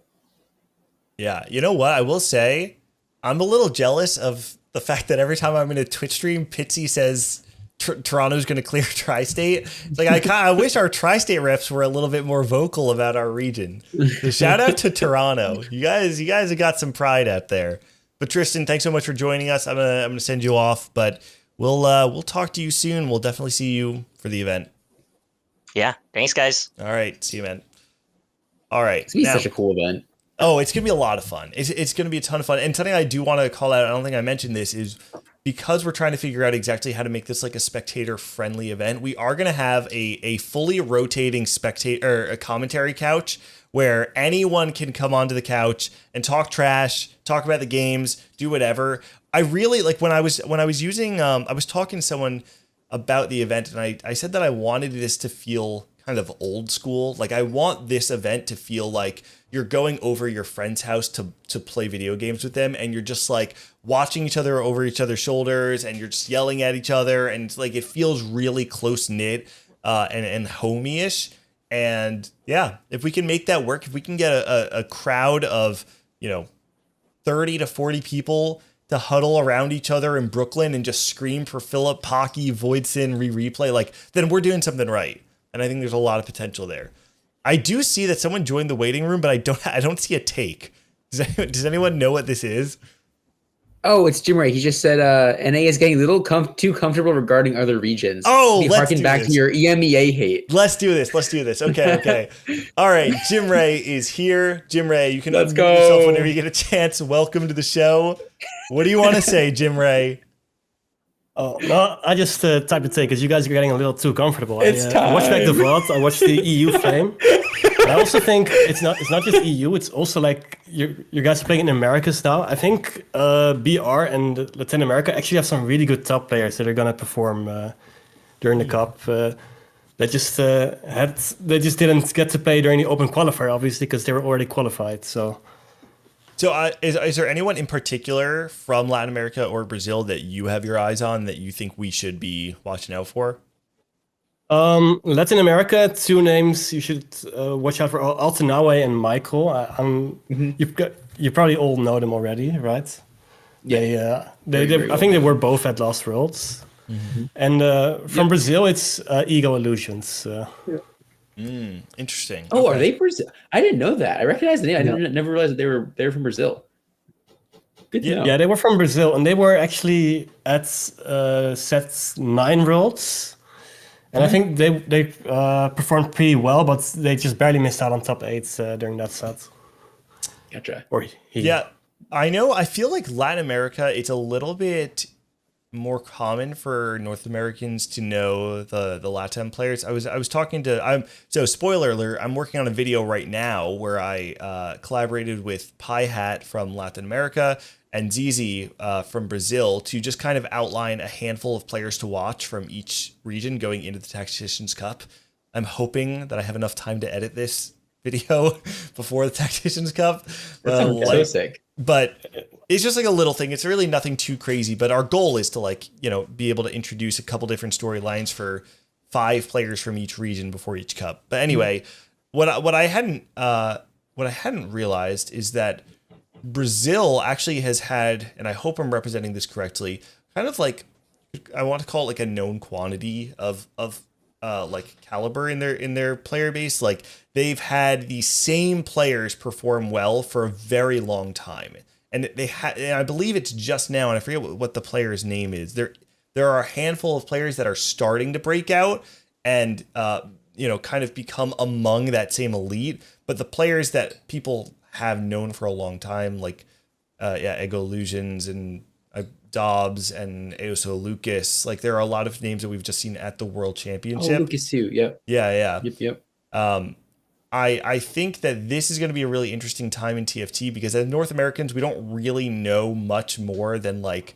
[SPEAKER 2] Yeah, you know what? I will say, I'm a little jealous of the fact that every time I'm in a Twitch stream, Pitsy says Toronto's going to clear Tri-State. It's like I wish our Tri-State reps were a little bit more vocal about our region. So shout out to Toronto. You guys have got some pride out there. But Tristan, thanks so much for joining us. I'm gonna send you off, but we'll talk to you soon. We'll definitely see you for the event.
[SPEAKER 5] Yeah. Thanks, guys.
[SPEAKER 2] All right. See you, man. All right.
[SPEAKER 3] It's gonna be such a cool event.
[SPEAKER 2] Oh, it's going to be a lot of fun. It's going to be a ton of fun. And something I do want to call out, I don't think I mentioned this, is because we're trying to figure out exactly how to make this like a spectator-friendly event, we are going to have a fully rotating spectator or a commentary couch where anyone can come onto the couch and talk trash, talk about the games, do whatever. I really like when I was using I was talking to someone about the event, and I said that I wanted this to feel kind of old school. Like I want this event to feel like you're going over your friend's house to play video games with them, and you're just like watching each other over each other's shoulders, and you're just yelling at each other, and it's like it feels really close knit and homey-ish. And yeah, if we can make that work, if we can get a crowd of 30 to 40 people to huddle around each other in Brooklyn and just scream for Filup, Pocky, Voidson, replay, like then we're doing something right. And I think there's a lot of potential there. I do see that someone joined the waiting room, but I don't see a take. Does anyone know what this is?
[SPEAKER 3] Oh, it's Jim Ray. He just said NA is getting a little too comfortable regarding other regions.
[SPEAKER 2] Oh, let's
[SPEAKER 3] harken back to your EMEA hate.
[SPEAKER 2] Let's do this. Okay. All right, Jim Ray is here. Jim Ray, you can
[SPEAKER 3] Let's
[SPEAKER 2] unmute
[SPEAKER 3] go.
[SPEAKER 2] yourself whenever you get a chance. Welcome to the show. What do you want to say, Jim Ray?
[SPEAKER 6] Oh, no, I just typed a take because you guys are getting a little too comfortable.
[SPEAKER 3] It's
[SPEAKER 6] I watched back the
[SPEAKER 3] time.
[SPEAKER 6] VOD, I watched the EU flame. I also think it's not just EU, it's also like you guys are playing in Americas now. I think BR and Latin America actually have some really good top players that are going to perform during the Cup. They just didn't get to play during the Open Qualifier, obviously, because they were already qualified. So
[SPEAKER 2] is there anyone in particular from Latin America or Brazil that you have your eyes on that you think we should be watching out for?
[SPEAKER 6] Latin America, two names you should watch out for: Altanawe and Michael. You probably all know them already, right? Yeah. I think they were both at Lost Worlds. Mm-hmm. And from Brazil, it's Ego Illusions.
[SPEAKER 2] Interesting.
[SPEAKER 3] Oh, okay. Are they Brazil? I didn't know that. I recognize the name. I never realized that they were from Brazil. Good to know.
[SPEAKER 6] Yeah, they were from Brazil, and they were actually at set 9 Worlds. And I think they performed pretty well, but they just barely missed out on top 8 during that set.
[SPEAKER 3] Gotcha.
[SPEAKER 2] Yeah, I know. I feel like Latin America, it's a little bit more common for North Americans to know the LATAM players. I was talking to so spoiler alert, I'm working on a video right now where I collaborated with Pi Hat from Latin America and Zizi from Brazil to just kind of outline a handful of players to watch from each region going into the Tacticians Cup. I'm hoping that I have enough time to edit this video before the Tacticians Cup.
[SPEAKER 3] That sounds so sick.
[SPEAKER 2] But it's just like a little thing. It's really nothing too crazy, but our goal is to be able to introduce a couple different storylines for 5 players from each region before each cup. But anyway, what I hadn't realized is that Brazil actually has had, and I hope I'm representing this correctly, kind of like, I want to call it like a known quantity of like caliber in their player base. Like they've had the same players perform well for a very long time. And I believe it's just now, and I forget what the player's name is. There are a handful of players that are starting to break out and kind of become among that same elite. But the players that people have known for a long time, like Ego Illusions and Dobbs and Eoso Lucas, like there are a lot of names that we've just seen at the World Championship.
[SPEAKER 3] Oh, Lucas too. Yep.
[SPEAKER 2] Yeah.
[SPEAKER 3] Yep.
[SPEAKER 2] I think that this is going to be a really interesting time in TFT because as North Americans, we don't really know much more than like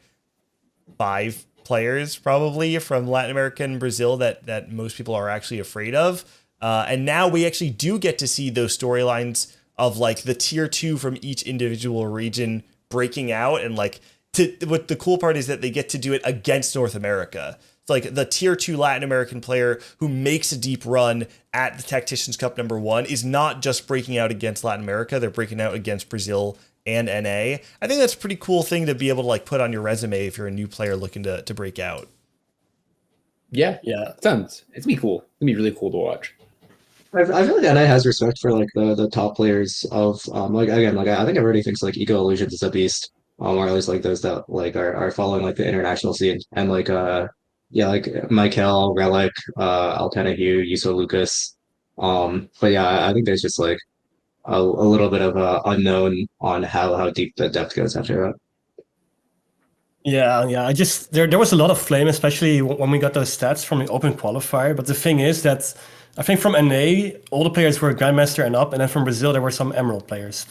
[SPEAKER 2] 5 players probably from Latin America and Brazil that most people are actually afraid of. And now we actually do get to see those storylines of like the tier 2 from each individual region breaking out. And like what the cool part is that they get to do it against North America. It's like the tier 2 Latin American player who makes a deep run at the Tacticians Cup #1 is not just breaking out against Latin America. They're breaking out against Brazil and NA. I think that's a pretty cool thing to be able to like put on your resume if you're a new player looking to break out.
[SPEAKER 3] Yeah,
[SPEAKER 6] Yeah.
[SPEAKER 3] it's gonna be cool. It's gonna be really cool to watch.
[SPEAKER 4] I feel like NA has respect for like the top players of like again like I think everybody thinks like Ego Illusions is a beast, or at least like those that like are following like the international scene and like yeah like Michael Relic, Altena Hugh, Yuso Lucas, but yeah I think there's just like a little bit of unknown on how deep the depth goes after that.
[SPEAKER 6] Yeah. I just there was a lot of flame, especially when we got those stats from the Open qualifier. But the thing is that I think from NA all the players were Grandmaster and up, and then from Brazil there were some Emerald players.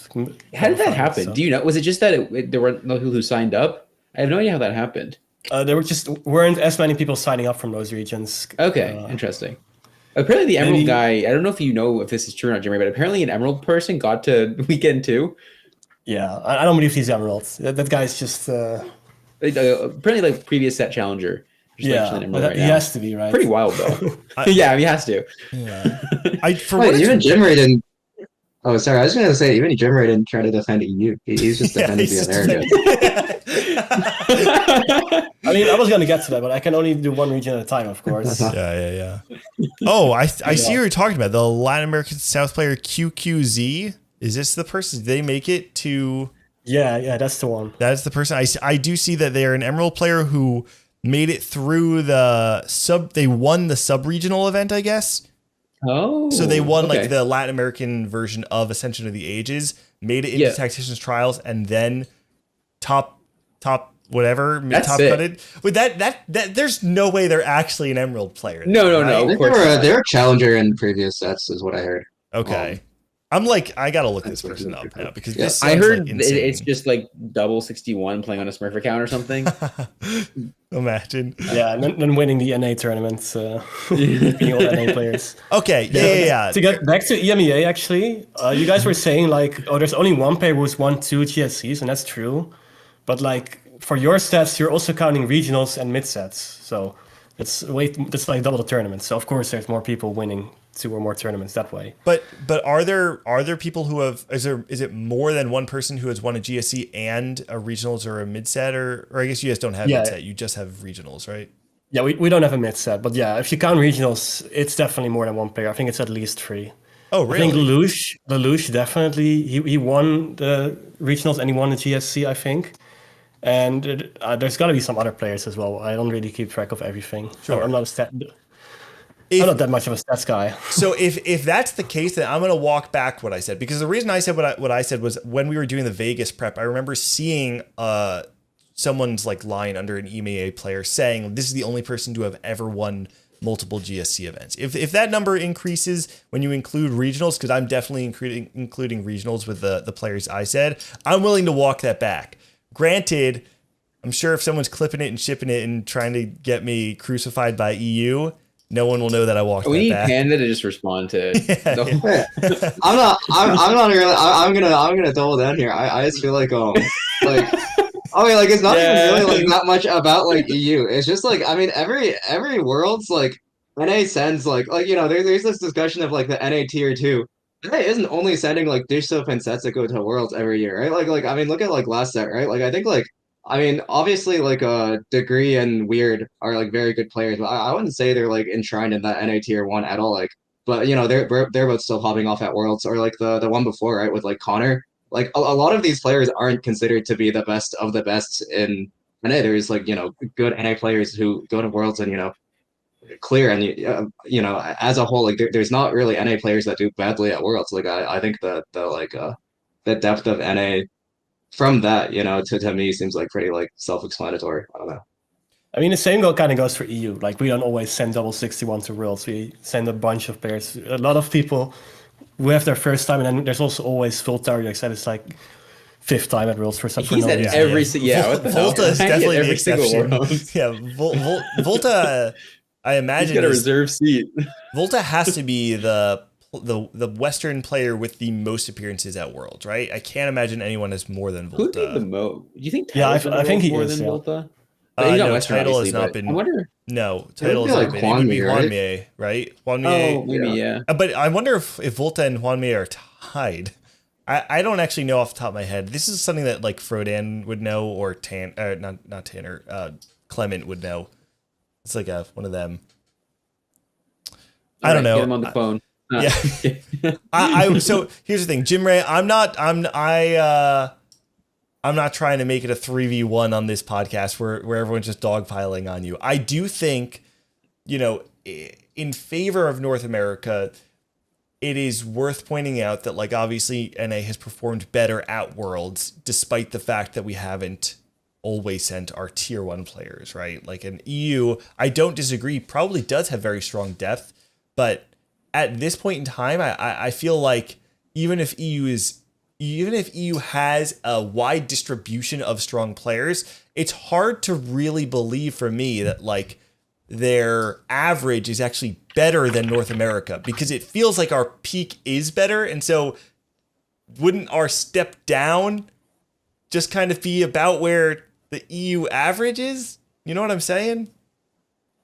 [SPEAKER 3] How did that happen?
[SPEAKER 6] So.
[SPEAKER 3] Do you know? Was it just that there were no people who signed up? I have no idea how that happened.
[SPEAKER 6] There weren't as many people signing up from those regions.
[SPEAKER 3] Okay, interesting. Apparently, the Emerald guy. I don't know if you know if this is true or not, Jeremy, but apparently an Emerald person got to weekend 2.
[SPEAKER 6] Yeah, I don't believe he's Emeralds. That guy's just.
[SPEAKER 3] Apparently, like previous set challenger.
[SPEAKER 6] Yeah, he has to be, right?
[SPEAKER 3] Pretty wild though. Yeah, I mean, he has to.
[SPEAKER 2] Yeah.
[SPEAKER 4] Even Jim Raiden. Oh, sorry. I was going to say even Jim Raiden tried to defend EU. He's just defending the Americans.
[SPEAKER 6] I mean, I was going to get to that, but I can only do one region at a time, of course.
[SPEAKER 2] Yeah. Oh, I see what you're talking about. The Latin American South player QQZ. Is this the person? Did they make it to?
[SPEAKER 6] Yeah, that's the one.
[SPEAKER 2] That's the person. I do see that they're an Emerald player who made it through the sub. They won the sub-regional event, I guess.
[SPEAKER 3] Oh.
[SPEAKER 2] So they won like the Latin American version of Ascension of the Ages, made it into Tactician's Trials, and then top whatever, top cutted. With that there's no way they're actually an Emerald player.
[SPEAKER 3] No.
[SPEAKER 4] Of course they were a challenger in previous sets, is what I heard.
[SPEAKER 2] Okay. I'm like, I gotta look this person up now because this
[SPEAKER 3] I heard
[SPEAKER 2] like
[SPEAKER 3] it's just like double 61 playing on a Smurf account or something.
[SPEAKER 2] Imagine.
[SPEAKER 6] Yeah, and then winning the NA tournaments, beating all NA players.
[SPEAKER 2] Okay, yeah.
[SPEAKER 6] To get back to EMEA, actually, you guys were saying like, oh, there's only one player who's won 2 GSCs, and that's true. But like for your stats, you're also counting regionals and mid sets, so it's like double the tournament. So of course, there's more people winning 2 or more tournaments that way.
[SPEAKER 2] But are there people who have is it more than one person who has won a GSC and a regionals or a mid set or I guess you guys don't have mid set, you just have regionals, right?
[SPEAKER 6] Yeah, we don't have a mid set, but yeah, if you count regionals, it's definitely more than one player. I think it's at least 3.
[SPEAKER 2] Oh, really?
[SPEAKER 6] I think Lelouch definitely he won the regionals and he won the GSC, I think. And there's got to be some other players as well. I don't really keep track of everything.
[SPEAKER 2] Sure.
[SPEAKER 6] I'm not that much of a stats guy.
[SPEAKER 2] So if that's the case, then I'm going to walk back what I said, because the reason I said what I said was when we were doing the Vegas prep, I remember seeing someone's like line under an EMEA player saying this is the only person to have ever won multiple GSC events. If that number increases when you include regionals, because I'm definitely including regionals with the players I said, I'm willing to walk that back. Granted, I'm sure if someone's clipping it and shipping it and trying to get me crucified by EU, no one will know that I walked that back.
[SPEAKER 3] We need Panda to just respond to.
[SPEAKER 4] I'm gonna double down here. I just feel like it's not even really like that much about like EU. It's just like I mean every world's like NA sends like there's this discussion of like the NA tier 2. NA isn't only sending like dish soap and sets that go to worlds every year, right? Like I mean look at like last set, right? Like I think like I mean, obviously, like Degree and Weird are like very good players, but I wouldn't say they're like enshrined in that NA tier 1 at all. Like, but they're both still popping off at Worlds, or like the one before, right, with like Connor. Like a lot of these players aren't considered to be the best of the best in NA. There's like good NA players who go to Worlds and clear, and as a whole, like there's not really NA players that do badly at Worlds. Like I think the depth of NA. From that, to me seems like pretty like self-explanatory. I don't know.
[SPEAKER 6] I mean, the same kind of goes for EU. Like we don't always send double 61 to Worlds. We send a bunch of players. A lot of people who have their first time, and then there's also always Volta that is like 5th time at Worlds for some
[SPEAKER 3] reason. He's at every
[SPEAKER 2] Volta is definitely the exception. Yeah, Volta. I imagine
[SPEAKER 3] he's got a reserve seat.
[SPEAKER 2] Volta has to be the Western player with the most appearances at Worlds, right? I can't imagine anyone has more than Volta.
[SPEAKER 3] Who did the most? Do you think?
[SPEAKER 6] I think he
[SPEAKER 3] more
[SPEAKER 6] is
[SPEAKER 3] than Volta.
[SPEAKER 2] No, Title has not been.
[SPEAKER 3] I wonder.
[SPEAKER 2] No, Title has not been. It would be Juanmie, right? Juanmie.
[SPEAKER 3] Oh, maybe yeah.
[SPEAKER 2] But I wonder if Volta and Juanmie are tied. I don't actually know off the top of my head. This is something that like Frodan would know, or not Tanner, Clement would know. It's like one of them. I don't know.
[SPEAKER 3] Get him on the phone.
[SPEAKER 2] Yeah. So here's the thing, Jim Ray. I'm not trying to make it a 3v1 on this podcast where everyone's just dogpiling on you. I do think, in favor of North America, it is worth pointing out that, like, obviously NA has performed better at Worlds, despite the fact that we haven't always sent our tier 1 players, right? Like, an EU, I don't disagree, probably does have very strong depth, but at this point in time, I feel like even if EU has a wide distribution of strong players, it's hard to really believe for me that, like, their average is actually better than North America, because it feels like our peak is better. And so wouldn't our step down just kind of be about where the EU average is? You know what I'm saying?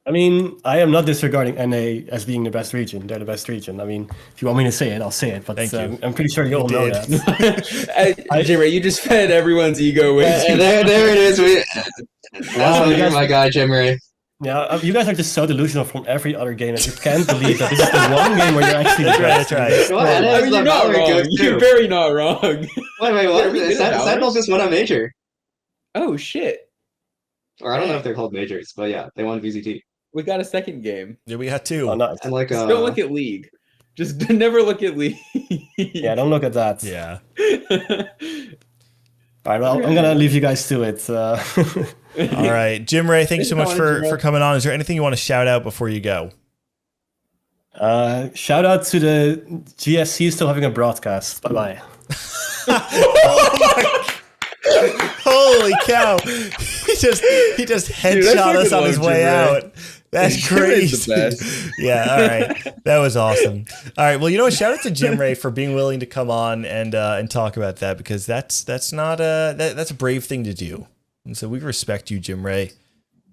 [SPEAKER 6] I mean, I am not disregarding NA as being the best region. They're the best region. I mean, if you want me to say it, I'll say it. But
[SPEAKER 2] Thank you.
[SPEAKER 6] I'm pretty sure you all know that.
[SPEAKER 3] Jimmy, you just fed everyone's ego away.
[SPEAKER 4] There it is. That's my guy, Jim Ray.
[SPEAKER 6] Yeah, you guys are just so delusional from every other game that you can't believe that this is the one game where you're actually the best.
[SPEAKER 2] That's right.
[SPEAKER 3] I mean, you're not wrong. You're very not wrong.
[SPEAKER 4] Wait, what? Sentinels just won a major.
[SPEAKER 3] Oh, shit.
[SPEAKER 4] Or I don't know if they're called majors, but yeah, they won VZT.
[SPEAKER 3] We got a second game.
[SPEAKER 2] Yeah, we got 2.
[SPEAKER 6] Oh, nice.
[SPEAKER 4] And like,
[SPEAKER 3] Just don't look at League. Just never look at League.
[SPEAKER 6] Yeah, don't look at that.
[SPEAKER 2] Yeah.
[SPEAKER 6] All right, well, I'm going to leave you guys to it.
[SPEAKER 2] All right. Jim Ray, thanks so much for coming on. Is there anything you want to shout out before you go?
[SPEAKER 6] Shout out to the GSC still having a broadcast. Bye-bye.
[SPEAKER 2] Holy cow. He just headshot us on his way out. That's crazy. Yeah, all right. That was awesome. All right. Well, you know what? Shout out to Jim Ray for being willing to come on and talk about that, because that's a brave thing to do. And so we respect you, Jim Ray.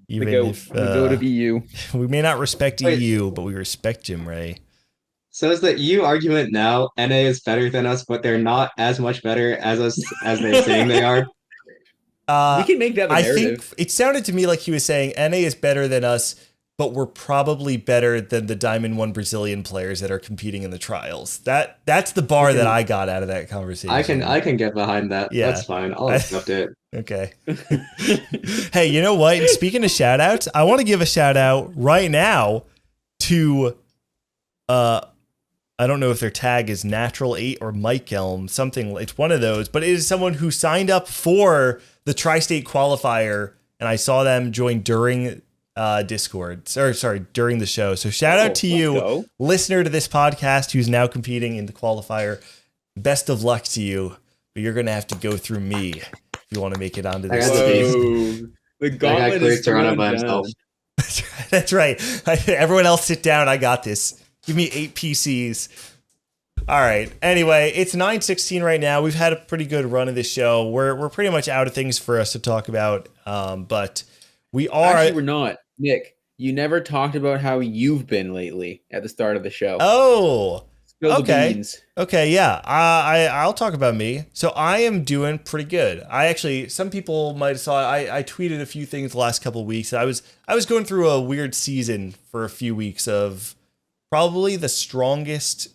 [SPEAKER 2] Even if
[SPEAKER 3] we go to EU.
[SPEAKER 2] We may not respect EU, but we respect Jim Ray.
[SPEAKER 4] So is the EU argument now NA is better than us, but they're not as much better as us as they're saying they are?
[SPEAKER 3] We can make that the narrative.
[SPEAKER 2] I think it sounded to me like he was saying NA is better than us, but we're probably better than the Diamond 1 Brazilian players that are competing in the trials. That's the bar that I got out of that conversation.
[SPEAKER 4] I can get behind that. Yeah. That's fine. I'll accept it.
[SPEAKER 2] Okay. Hey, you know what? And speaking of shout outs, I want to give a shout out right now to I don't know if their tag is Natural 8 or Mike Elm, something. It's one of those, but it is someone who signed up for the Tri-State qualifier, and I saw them join during Discord. Sorry, during the show. So shout out to you, listener to this podcast, who's now competing in the qualifier. Best of luck to you, but you're gonna have to go through me if you want to make it onto this stage.
[SPEAKER 3] The gauntlet is Toronto by himself.
[SPEAKER 2] That's right. Everyone else sit down. I got this. Give me 8 PCs. All right. Anyway, it's 9:16 right now. We've had a pretty good run of this show. We're pretty much out of things for us to talk about. But we are.
[SPEAKER 3] Actually, we're not. Nick, you never talked about how you've been lately at the start of the show.
[SPEAKER 2] Oh.
[SPEAKER 3] Spill the beans.
[SPEAKER 2] Okay. Yeah. I'll talk about me. So I am doing pretty good. Some people might have saw I tweeted a few things the last couple of weeks. I was going through a weird season for a few weeks of probably the strongest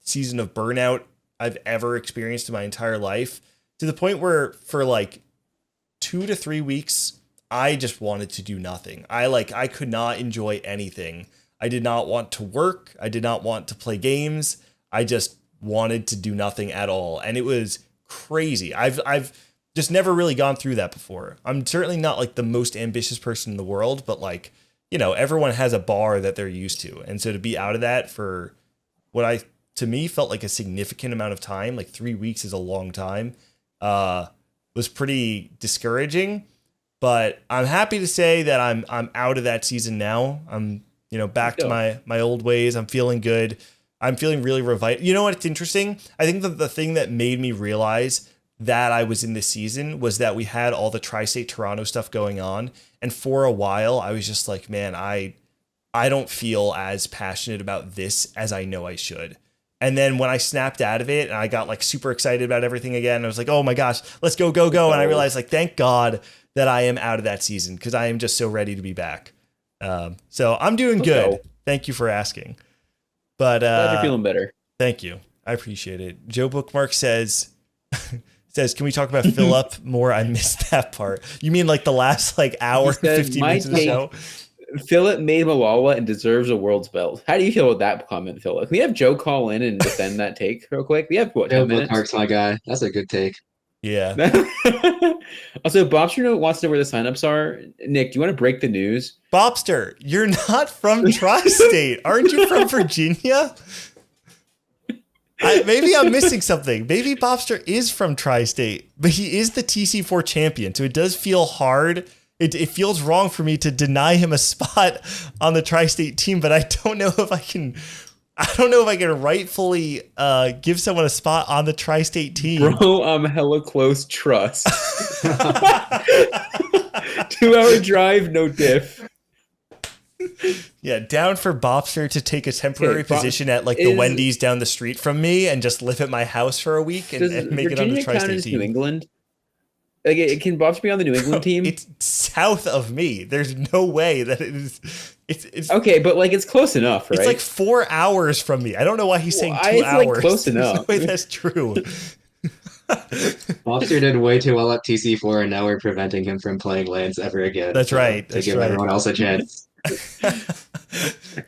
[SPEAKER 2] season of burnout I've ever experienced in my entire life, to the point where for like 2 to 3 weeks, I just wanted to do nothing. I could not enjoy anything. I did not want to work. I did not want to play games. I just wanted to do nothing at all. And it was crazy. I've just never really gone through that before. I'm certainly not like the most ambitious person in the world, but like, everyone has a bar that they're used to. And so to be out of that for what to me felt like a significant amount of time, like 3 weeks is a long time, was pretty discouraging. But I'm happy to say that I'm out of that season now. I'm, back to my old ways. I'm feeling good. I'm feeling really revitalized. You know what? It's interesting. I think that the thing that made me realize that I was in this season was that we had all the Tri-State Toronto stuff going on. And for a while, I was just like, man, I don't feel as passionate about this as I know I should. And then when I snapped out of it and I got like super excited about everything again, I was like, oh my gosh, let's go. And I realized like, thank God that I am out of that season, because I am just so ready to be back. So I'm doing good. Thank you for asking. But
[SPEAKER 3] Glad you're feeling better.
[SPEAKER 2] Thank you. I appreciate it. Joe Bookmark says, can we talk about Filup more? I missed that part. You mean like the last like hour and 15 minutes of the show?
[SPEAKER 3] Filup made Malala and deserves a world's belt. How do you feel with that comment, Filup? Can we have Joe call in and defend that take real quick? We have what, 10 minutes?
[SPEAKER 4] Bookmark's my guy. That's a good take.
[SPEAKER 2] Yeah.
[SPEAKER 3] Also, Bobster wants to know where the signups are. Nick, do you want to break the news?
[SPEAKER 2] Bobster, you're not from Tri-State. Aren't you from Virginia? Maybe I'm missing something. Maybe Bobster is from Tri-State, but he is the TC4 champion. So it does feel hard. It feels wrong for me to deny him a spot on the Tri-State team, but I don't know if I can rightfully give someone a spot on the Tri-State team.
[SPEAKER 3] Bro, I'm hella close, trust. 2-hour drive, no diff.
[SPEAKER 2] Yeah, down for Bobster to take a temporary position at like the Wendy's down the street from me and just live at my house for a week and make it on the Tri-State team.
[SPEAKER 3] New England? Like, can Bobster be on the New England team?
[SPEAKER 2] It's south of me. There's no way that it is. It's
[SPEAKER 3] okay, but like it's close enough, right?
[SPEAKER 2] It's like 4 hours from me. I don't know why he's saying 2
[SPEAKER 3] it's
[SPEAKER 2] hours.
[SPEAKER 3] Like close enough.
[SPEAKER 2] No way that's true.
[SPEAKER 4] Bobster did way too well at TC4, and now we're preventing him from playing lanes ever again.
[SPEAKER 2] That's right.
[SPEAKER 4] To give everyone else a chance.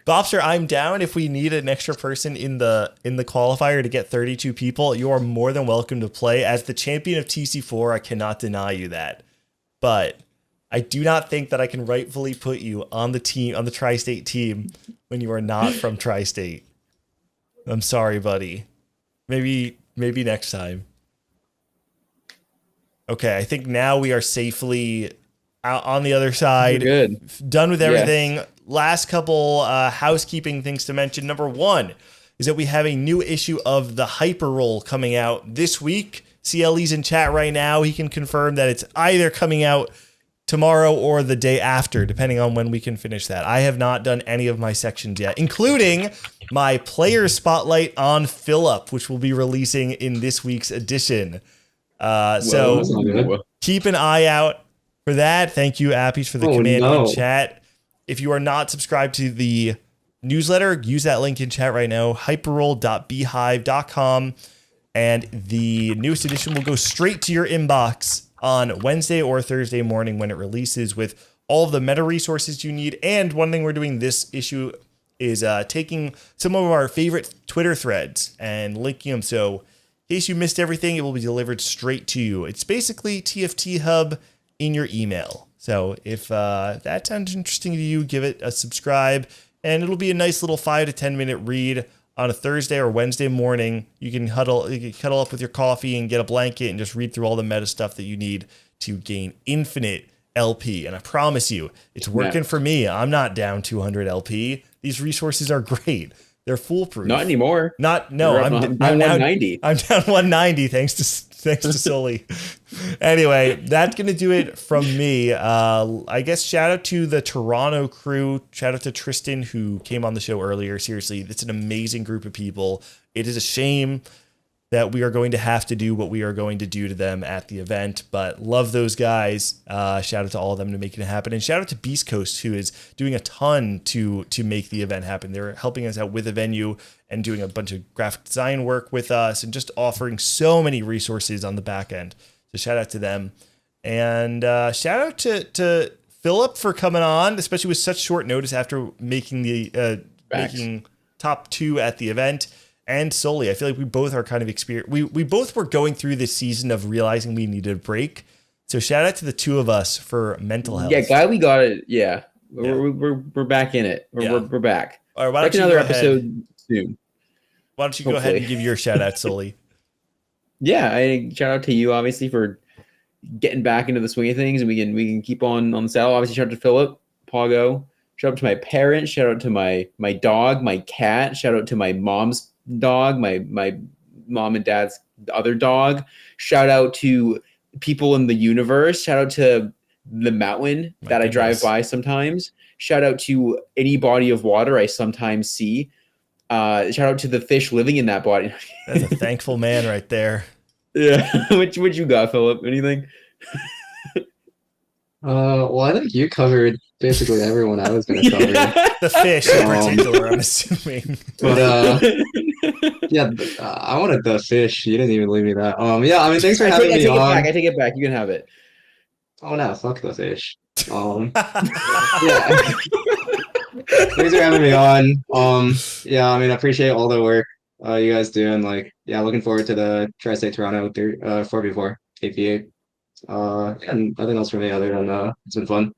[SPEAKER 2] Bobster, I'm down if we need an extra person in the qualifier to get 32 people. You are more than welcome to play. As the champion of TC4, I cannot deny you that. But I do not think that I can rightfully put you on the team, on the Tri-State team, when you are not from Tri-State. I'm sorry, buddy. Maybe next time. Okay, I think now we are safely out on the other side.
[SPEAKER 3] We're good.
[SPEAKER 2] Done with everything. Yes. Last couple housekeeping things to mention. Number one is that we have a new issue of the Hyper Roll coming out this week. CLE's in chat right now. He can confirm that it's either coming out tomorrow or the day after, depending on when we can finish that. I have not done any of my sections yet, including my player spotlight on Filup, which will be releasing in this week's edition. So keep an eye out for that. Thank you, Appies, for the command in chat. If you are not subscribed to the newsletter, use that link in chat right now, hyperroll.beehive.com, and the newest edition will go straight to your inbox on Wednesday or Thursday morning when it releases, with all of the meta resources you need. And one thing we're doing this issue is taking some of our favorite Twitter threads and linking them. So in case you missed everything, it will be delivered straight to you. It's basically TFT Hub in your email. So if that sounds interesting to you, give it a subscribe, and it'll be a nice little 5 to 10 minute read on a Thursday or Wednesday morning. You can cuddle up with your coffee and get a blanket and just read through all the meta stuff that you need to gain infinite LP. And I promise you, it's working for me. I'm not down 200 LP. These resources are great. They're foolproof.
[SPEAKER 3] Not anymore.
[SPEAKER 2] I'm
[SPEAKER 3] down 190.
[SPEAKER 2] I'm down 190 thanks to Sully. Anyway, that's going to do it from me. I guess shout out to the Toronto crew. Shout out to Tristan, who came on the show earlier. Seriously, it's an amazing group of people. It is a shame that we are going to have to do what we are going to do to them at the event, but love those guys. Shout out to all of them to making it happen. And shout out to Beast Coast, who is doing a ton to make the event happen. They're helping us out with the venue and doing a bunch of graphic design work with us and just offering so many resources on the back end. So shout out to them. And shout out to Filup for coming on, especially with such short notice after making the making top 2 at the event. And Sully, I feel like we both are kind of experienced. We both were going through this season of realizing we needed a break. So shout out to the two of us for mental health.
[SPEAKER 3] Yeah, Guy, we got it. Yeah, we're back in it. We're back.
[SPEAKER 2] All right, why don't you
[SPEAKER 3] another
[SPEAKER 2] go
[SPEAKER 3] episode soon?
[SPEAKER 2] Why don't you go ahead and give your shout out, Sully?
[SPEAKER 3] Yeah, I shout out to you obviously for getting back into the swing of things, and we can keep on the saddle. Obviously, shout out to Filup, Pogo. Shout out to my parents. Shout out to my dog, my cat. Shout out to my mom's dog, my mom and dad's other dog. Shout out to people in the universe. Shout out to the mountain that I drive by sometimes. Shout out to any body of water I sometimes see. Shout out to the fish living in that body.
[SPEAKER 2] That's a thankful man right there.
[SPEAKER 3] Yeah. What you got, Filup? Anything?
[SPEAKER 4] Well, I think you covered basically everyone I was gonna cover.
[SPEAKER 2] The fish in particular, I'm assuming.
[SPEAKER 4] But yeah, I wanted the fish. You didn't even leave me that. Yeah, I mean, thanks for having me on.
[SPEAKER 3] I take it back. You can have it.
[SPEAKER 4] Oh no, fuck the fish. Yeah. Thanks for having me on. Yeah, I mean, I appreciate all the work you guys do, and like, yeah, looking forward to the Tri-State Toronto 4v4 AP8. And nothing else for me other than it's been fun.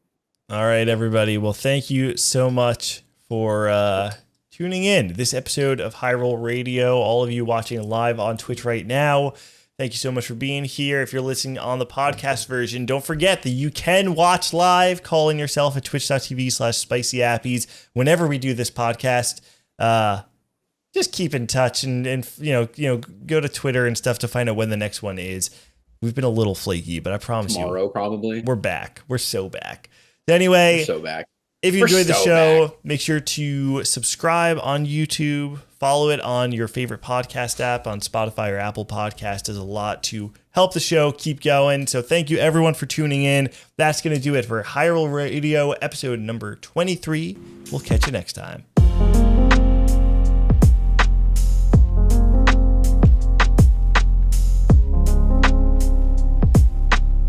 [SPEAKER 2] All right, everybody. Well, thank you so much for tuning in to this episode of High Roll Radio. All of you watching live on Twitch right now, thank you so much for being here. If you're listening on the podcast version, don't forget that you can watch live. Call in yourself at twitch.tv/SPICYAPPIES whenever we do this podcast. Just keep in touch and go to Twitter and stuff to find out when the next one is. We've been a little flaky, but I promise
[SPEAKER 3] Tomorrow, probably.
[SPEAKER 2] we're back. We're so back. Anyway,
[SPEAKER 3] We're so back.
[SPEAKER 2] if you enjoyed the show, make sure to subscribe on YouTube. Follow it on your favorite podcast app on Spotify or Apple Podcast. Does a lot to help the show keep going. So thank you everyone for tuning in. That's going to do it for High Roll Radio episode number 23. We'll catch you next time.